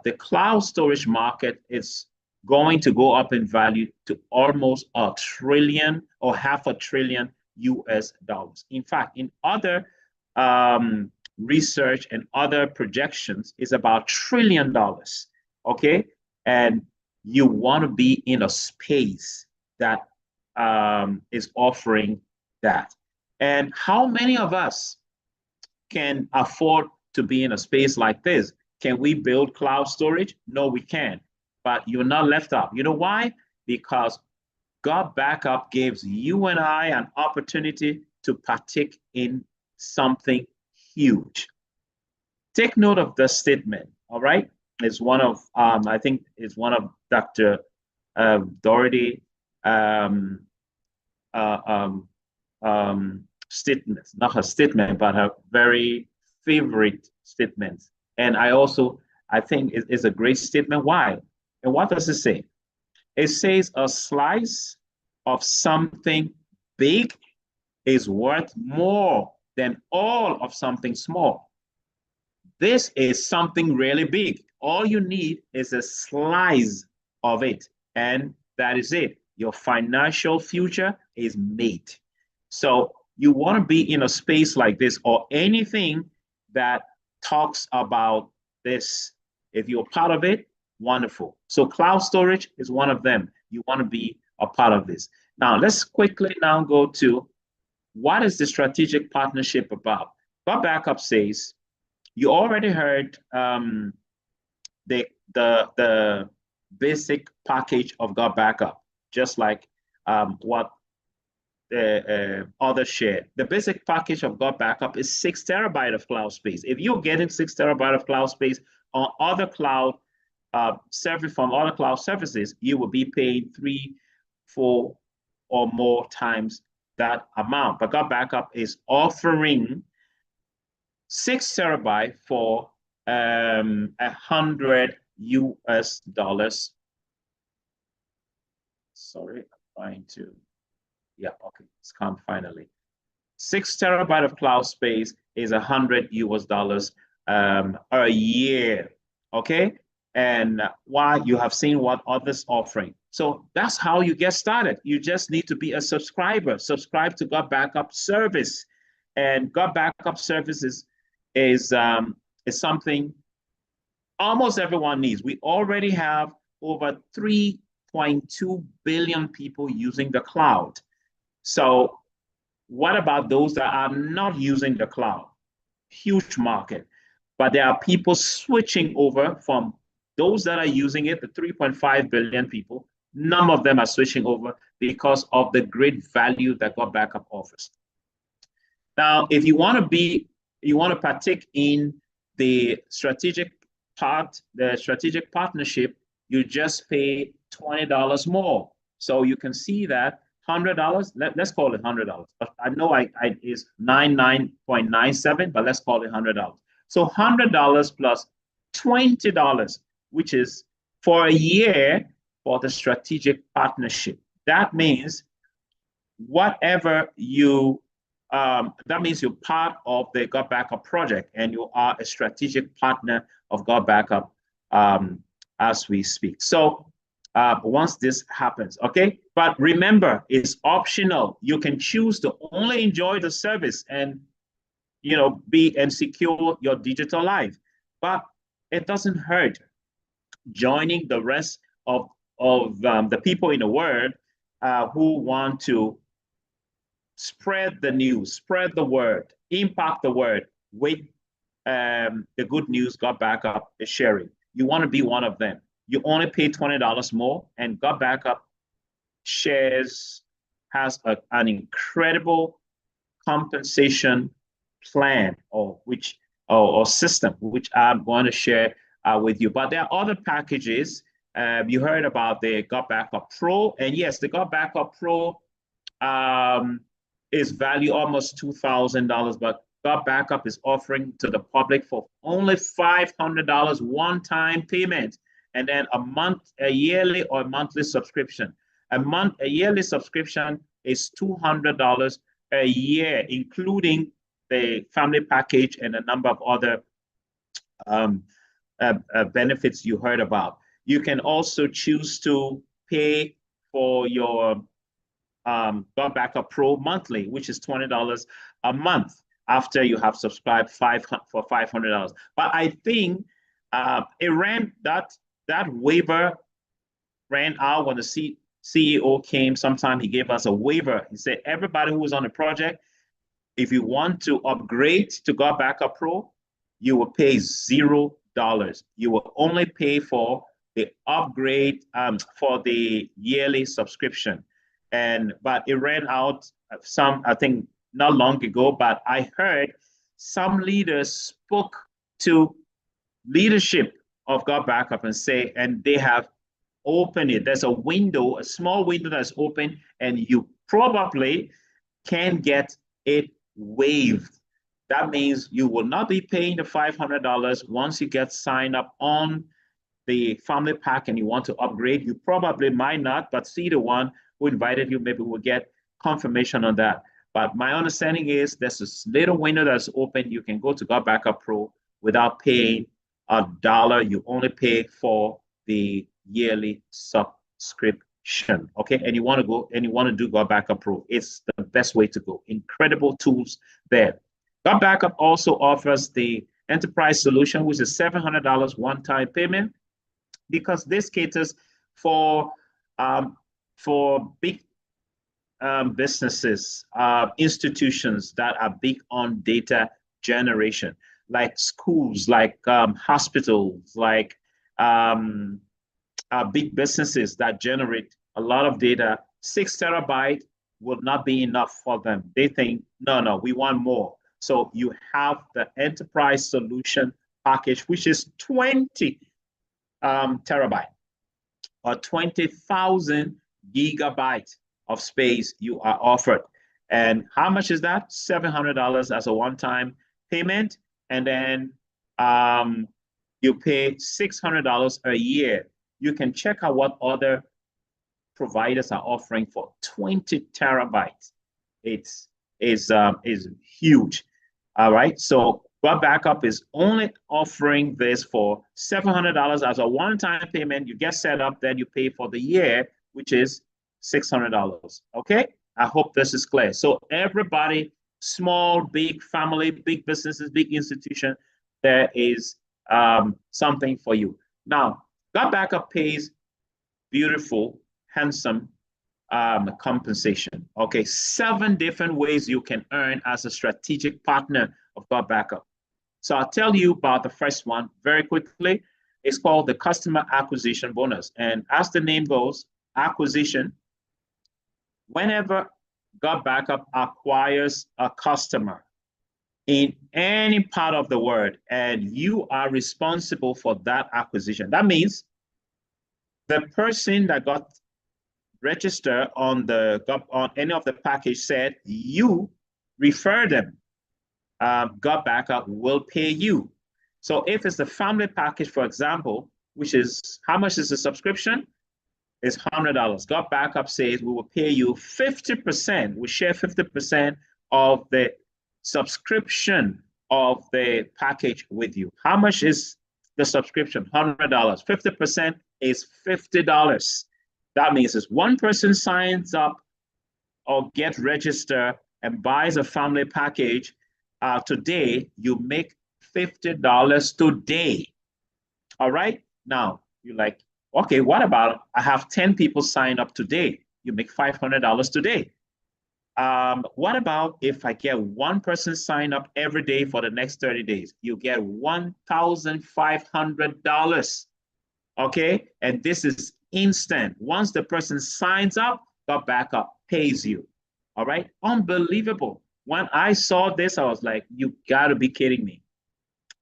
the cloud storage market is going to go up in value to almost $1 trillion or half $1 trillion US dollars. In fact, in other research and other projections, is about $1 trillion. Okay, and you want to be in a space that is offering that. And how many of us can afford to be in a space like this? Can we build cloud storage? No, we can't. But you're not left out. You know why? Because GotBackup gives you and I an opportunity to partake in something huge. Take note of the statement, all right? It's one of, I think it's one of Dr. Doherty statements, not her statement, but her very favorite statements. And I think it's a great statement. Why? And what does it say? It says a slice of something big is worth more than all of something small. This is something really big. All you need is a slice of it, and that is it. Your financial future is made. So you want to be in a space like this, or anything that talks about this. If you're part of it, wonderful. So cloud storage is one of them. You want to be a part of this. Now, let's quickly now go to what is the strategic partnership about? GotBackup says, you already heard the basic package of GotBackup, just like what the others share. The basic package of GotBackup is 6 terabytes of cloud space. If you're getting 6 terabytes of cloud space on other cloud service from other cloud services, you will be paying 3, 4, or more times that amount. But GotBackup is offering 6 terabytes for $100 US. Sorry, I'm trying to. Yeah, okay, it's come finally. 6 terabytes of cloud space is $100 US a year. Okay, and why? You have seen what others offering. So that's how you get started. You just need to be a subscriber. Subscribe to GotBackup service, and GotBackup services is something almost everyone needs. We already have over 3.2 billion people using the cloud. So what about those that are not using the cloud? Huge market. But there are people switching over from those that are using it, the 3.5 billion people. None of them are switching over because of the great value that GotBackup offers. Now, if you want to partake in the strategic partnership, you just pay $20 more. So you can see that $100, let's call it $100. But I know it's 99.97, but let's call it $100. So $100 plus $20, which is for a year for the strategic partnership. That means whatever you, that means you're part of the GotBackup project and you are a strategic partner of GotBackup as we speak. So once this happens, okay? But remember, it's optional. You can choose to only enjoy the service and, you know, be and secure your digital life. But it doesn't hurt joining the rest of the people in the world who want to spread the news, spread the word, impact the word with the good news GotBackup is sharing. You want to be one of them. You only pay $20 more, and GotBackup has an incredible compensation plan or system, which I'm going to share with you. But there are other packages. You heard about the GotBackup Pro, and yes, the GotBackup Pro is value almost $2,000, but GotBackup is offering to the public for only $500 one-time payment, and then a yearly or monthly subscription. A yearly subscription is $200 a year, including the family package and a number of other benefits you heard about. You can also choose to pay for your GotBackup Pro monthly, which is $20 a month after you have subscribed for $500. But I think that waiver ran out when the CEO came. Sometime he gave us a waiver. He said, everybody who was on the project, if you want to upgrade to GotBackup Pro, you will pay $0. You will only pay for the upgrade for the yearly subscription. But it ran out I think not long ago, but I heard some leaders spoke to leadership of GotBackup and they have opened it. There's a small window that's open, and you probably can get it waived. That means you will not be paying the $500 once you get signed up on the family pack and you want to upgrade. You probably might not, but see the one who invited you, maybe we'll get confirmation on that. But my understanding is there's this little window that's open. You can go to GotBackup Pro without paying $1. You only pay for the yearly subscription. Okay, and you want to do GotBackup Pro. It's the best way to go. Incredible tools there. GotBackup also offers the enterprise solution, which is $700 one-time payment, because this caters for big businesses, institutions that are big on data generation, like schools, like hospitals, like big businesses that generate a lot of data. 6 terabyte will not be enough for them. They think, no, we want more. So you have the enterprise solution package, which is 20 terabyte or 20,000 gigabytes of space you are offered. And how much is that? $700 as a one-time payment. And then you pay $600 a year. You can check out what other providers are offering for 20 terabytes. It's huge. All right. So GotBackup is only offering this for $700 as a one-time payment. You get set up, then you pay for the year, which is $600. Okay. I hope this is clear. So everybody, small, big family, big businesses, big institution, there is something for you. Now, GotBackup pays beautiful, handsome compensation. Okay, 7 different ways you can earn as a strategic partner of GotBackup. So I'll tell you about the first one very quickly. It's called the customer acquisition bonus. And as the name goes, acquisition, whenever GotBackup acquires a customer in any part of the world, and you are responsible for that acquisition, that means the person that got registered on any of the package said you refer them, GotBackup will pay you. So if it's the family package, for example, which is, how much is the subscription? It's $100. GotBackup says we will pay you 50%. We share 50% of the subscription of the package with you. How much is the subscription? $100. 50% is $50. That means if one person signs up or get registered and buys a family package today, you make $50 today. All right. Now you're like, okay, what about I have 10 people sign up today? You make $500 today. What about if I get one person sign up every day for the next 30 days? You get $1,500. Okay, and this is instant. Once the person signs up, GotBackup pays you. All right, unbelievable. When I saw this, I was like, you got to be kidding me.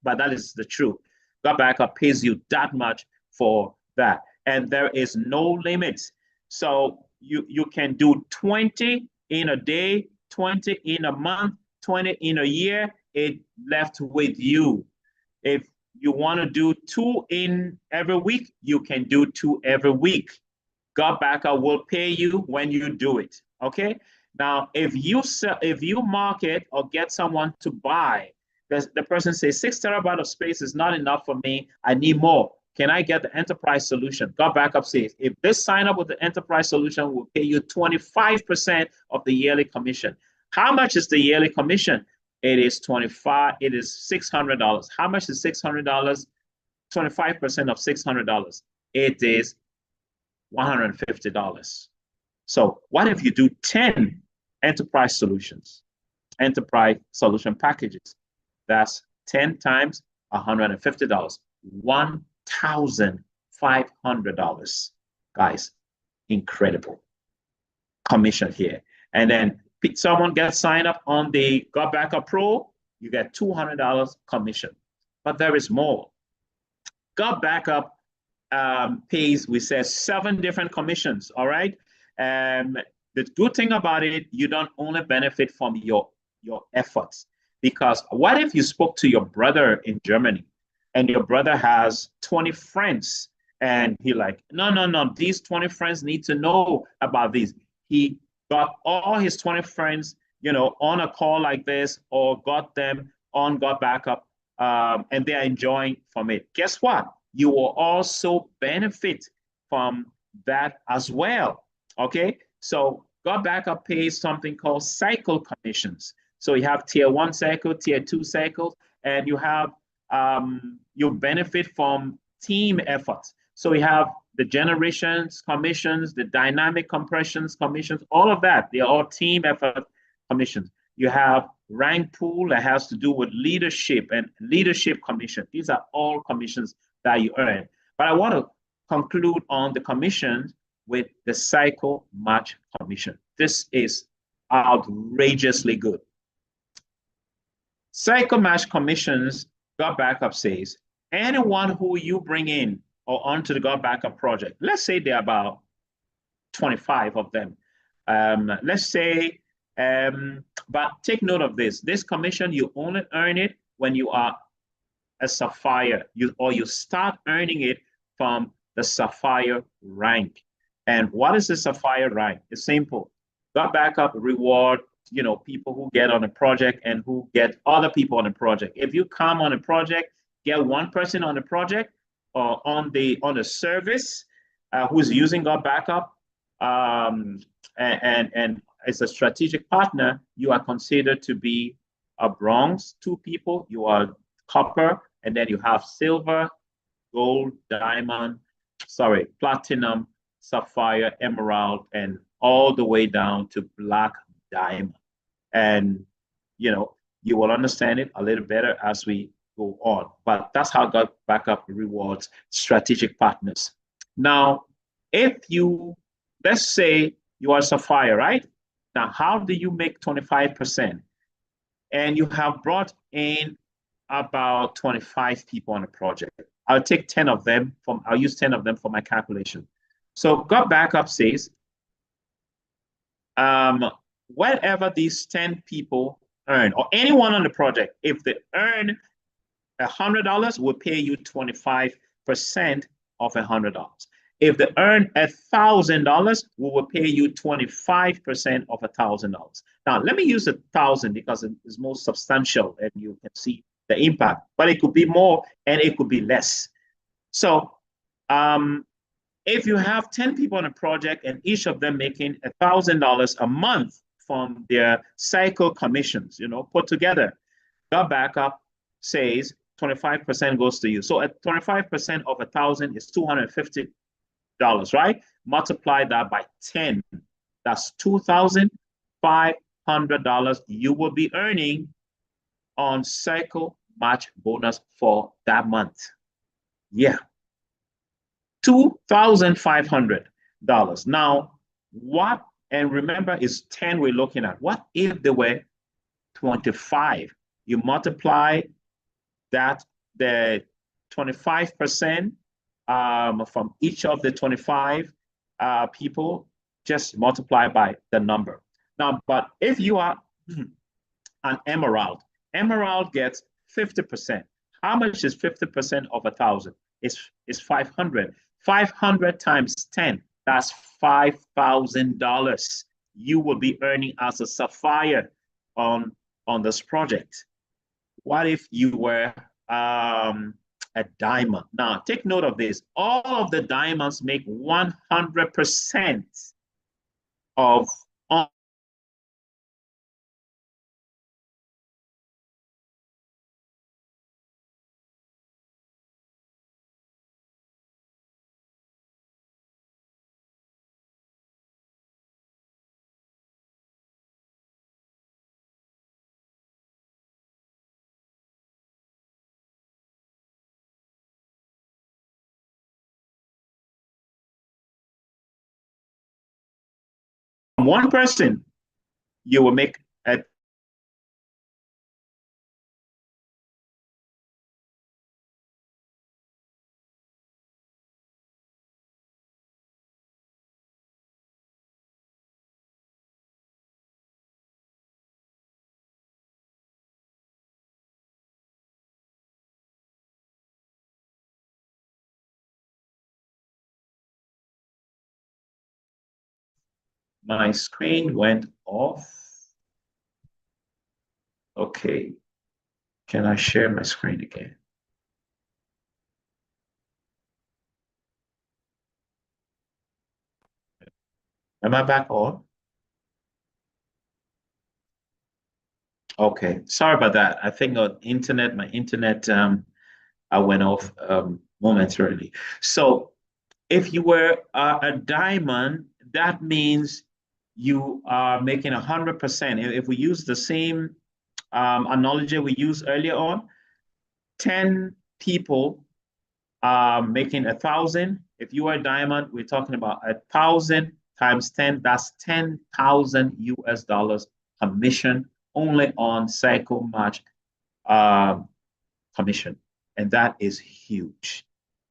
But that is the truth. GotBackup pays you that much for that. And there is no limit. So you can do 20 in a day, 20 in a month, 20 in a year. It left with you. If you want to do 2 in every week, you can do 2 every week. GotBackup will pay you when you do it. Okay. Now, if you market or get someone to buy, the person says 6 terabyte of space is not enough for me. I need more. Can I get the enterprise solution? GotBackup says, if they sign up with the enterprise solution, we'll pay you 25% of the yearly commission. How much is the yearly commission? It is $600. How much is $600? 25% of $600. It is $150. So what if you do 10 enterprise solutions, enterprise solution packages? That's 10 times $150, $1,500. Guys, incredible commission here. And then someone gets signed up on the GotBackup Pro, you get $200 commission. But there is more. GotBackup pays, we say, 7 different commissions, all right? The good thing about it, you don't only benefit from your efforts. Because what if you spoke to your brother in Germany and your brother has 20 friends and he like, no, these 20 friends need to know about these. He got all his 20 friends, on a call like this or got them on GotBackup and they're enjoying from it. Guess what? You will also benefit from that as well, okay? So GotBackup pays something called cycle commissions. So you have tier 1 cycle, tier 2 cycles, and you have, you benefit from team efforts. So we have the generations commissions, the dynamic compressions commissions, all of that. They are all team effort commissions. You have rank pool that has to do with leadership and leadership commission. These are all commissions that you earn. But I want to conclude on the commissions with the cycle match commission. This is outrageously good. Cycle match commissions, GotBackup says, anyone who you bring in or onto the GotBackup project, let's say there are about 25 of them. Let's say, but take note of this. This commission, you only earn it when you are a Sapphire, you start earning it from the Sapphire rank. And what is the Sapphire rank? It's simple. GotBackup reward, people who get on a project and who get other people on a project. If you come on a project, get one person on the project or on the service who's using GotBackup, and as a strategic partner, you are considered to be a bronze 2 people. You are copper, and then you have silver, gold, platinum, sapphire, emerald, and all the way down to black diamond. And, you will understand it a little better as we go on. But that's how GotBackup rewards strategic partners. Now, let's say you are Sapphire, right? Now, how do you make 25%? And you have brought in about 25 people on a project. I'll take 10 of them I'll use 10 of them for my calculation. So GotBackup says, whatever these 10 people earn, or anyone on the project, if they earn $100, we'll pay you 25% of $100. If they earn $1,000, we will pay you 25% of $1,000. Now, let me use 1,000 because it is most substantial and you can see the impact, but it could be more and it could be less. So if you have 10 people on a project and each of them making $1,000 a month from their cycle commissions, put together, GotBackup says 25% goes to you. So at 25% of 1,000 is $250, right? Multiply that by 10. That's $2,500 you will be earning on cycle match bonus for that month. Yeah. $2,500. Now, and remember, it's 10 we're looking at. What if there were 25. You multiply that, the 25% from each of the 25 people, just multiply by the number. Now, but if you are an emerald, emerald gets 50%. How much is 50% of 1,000? It's 500. 500 times 10, that's $5,000 you will be earning as a sapphire on this project. What if you were a diamond? Now, take note of this. All of the diamonds make 100% of one person, you will make a my screen went off. Okay. Can I share my screen again? Am I back on? Okay, sorry about that. I think on internet, my internet, I went off momentarily. So if you were a diamond, that means you are making 100%. If we use the same analogy we used earlier on, 10 people are making 1,000. If you are a diamond, we're talking about 1,000 times 10, that's 10,000 US dollars commission only on cycle match commission. And that is huge.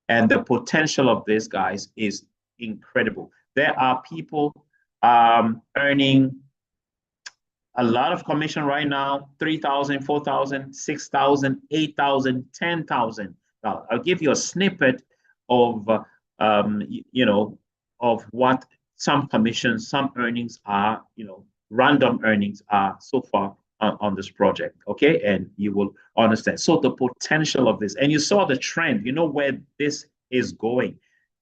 And the potential of this, guys, is incredible. There are people earning a lot of commission right now, 3,000, 4,000, 6,000, 8,000, 10,000. Now, I'll give you a snippet of, of what some commissions, some earnings are, random earnings are so far on this project, okay? And you will understand. So the potential of this, and you saw the trend, you know where this is going.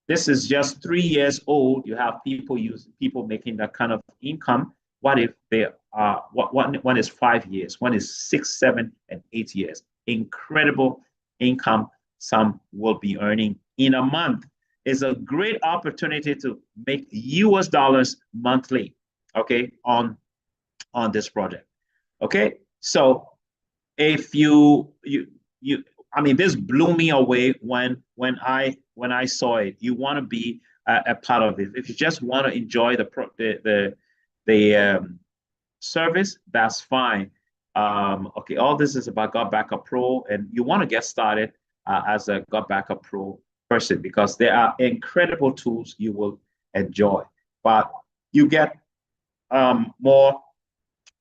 This is just 3 years old. You have people making that kind of income. What if they are, one is 5 years, one is 6, 7, and 8 years? Incredible income some will be earning in a month. Is a great opportunity to make US dollars monthly, okay, on this project. Okay, so if I mean, this blew me away when I saw it. You want to be a part of it. If you just want to enjoy the service, that's fine. Okay, all this is about GotBackup Pro, and you want to get started as a GotBackup Pro person because there are incredible tools you will enjoy. But you get more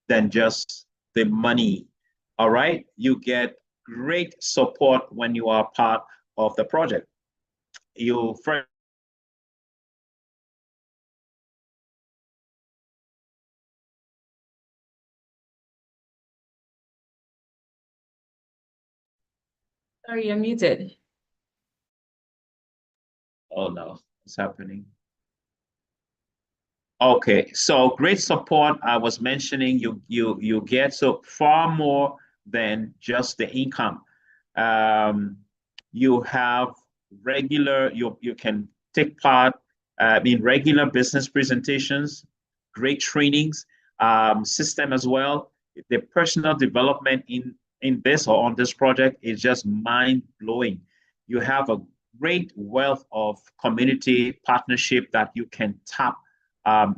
than just the money. All right, you get great support when you are part of the project. You first Sorry, you're muted. Oh no, what's happening? Okay, so great support. I was mentioning you get so far more than just the income. You have regular, you can take part in regular business presentations, great trainings, system as well. The personal development in this or on this project is just mind-blowing. You have a great wealth of community partnership that you can tap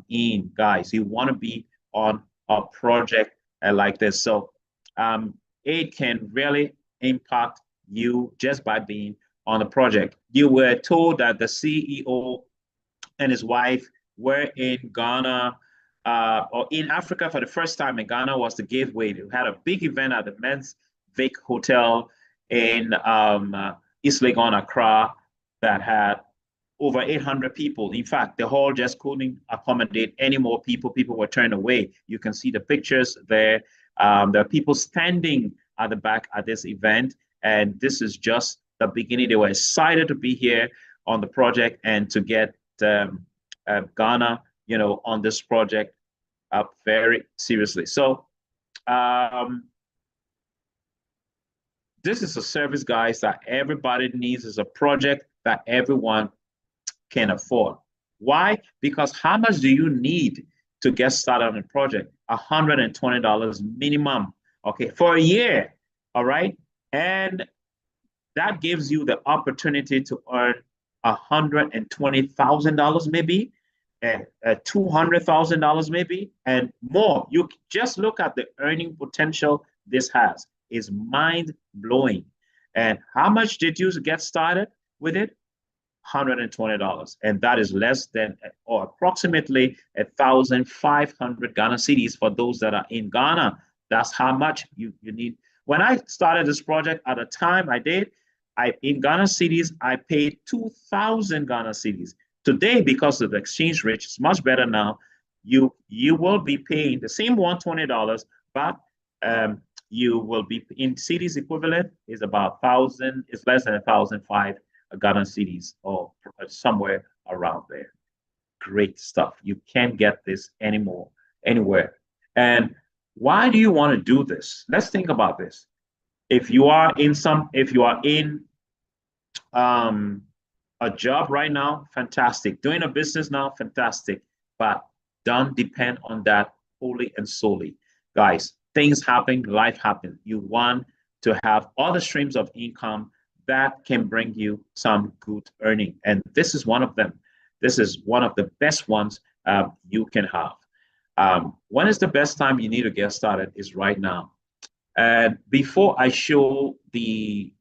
in, guys. You want to be on a project like this. So it can really impact you just by being on the project. You were told that the CEO and his wife were in Ghana or in Africa for the first time, and Ghana was the gateway. They had a big event at the Men's Vic Hotel in East Legon, Accra, that had over 800 people. In fact, the hall just couldn't accommodate any more people. People were turned away. You can see the pictures there. There are people standing at the back at this event, and this is just the beginning. They were excited to be here on the project and to get Ghana, on this project up very seriously. So this is a service, guys, that everybody needs. Is a project that everyone can afford. Why? Because how much do you need to get started on a project? $120 minimum, okay, for a year, all right? And that gives you the opportunity to earn $120,000 maybe, and $200,000 maybe, and more. You just look at the earning potential this has. Is mind-blowing. And how much did you get started with it? $120, and that is less than or approximately 1,500 Ghana cedis for those that are in Ghana. That's how much you need. When I started this project, at the time in Ghana cedis, I paid 2,000 Ghana cedis. Today, because of the exchange rate, it's much better now. You will be paying the same $120, but you will be in cedis equivalent is about 1,000. It's less than 1,005 Ghana cedis or somewhere around there. Great stuff. You can't get this anywhere. And why do you want to do this? Let's think about this. If you are in a job right now, fantastic. Doing a business now, fantastic. But don't depend on that wholly and solely. Guys, things happen, life happens. You want to have other streams of income that can bring you some good earning. And this is one of them. This is one of the best ones you can have. When is the best time you need to get started? Is right now. And before I show the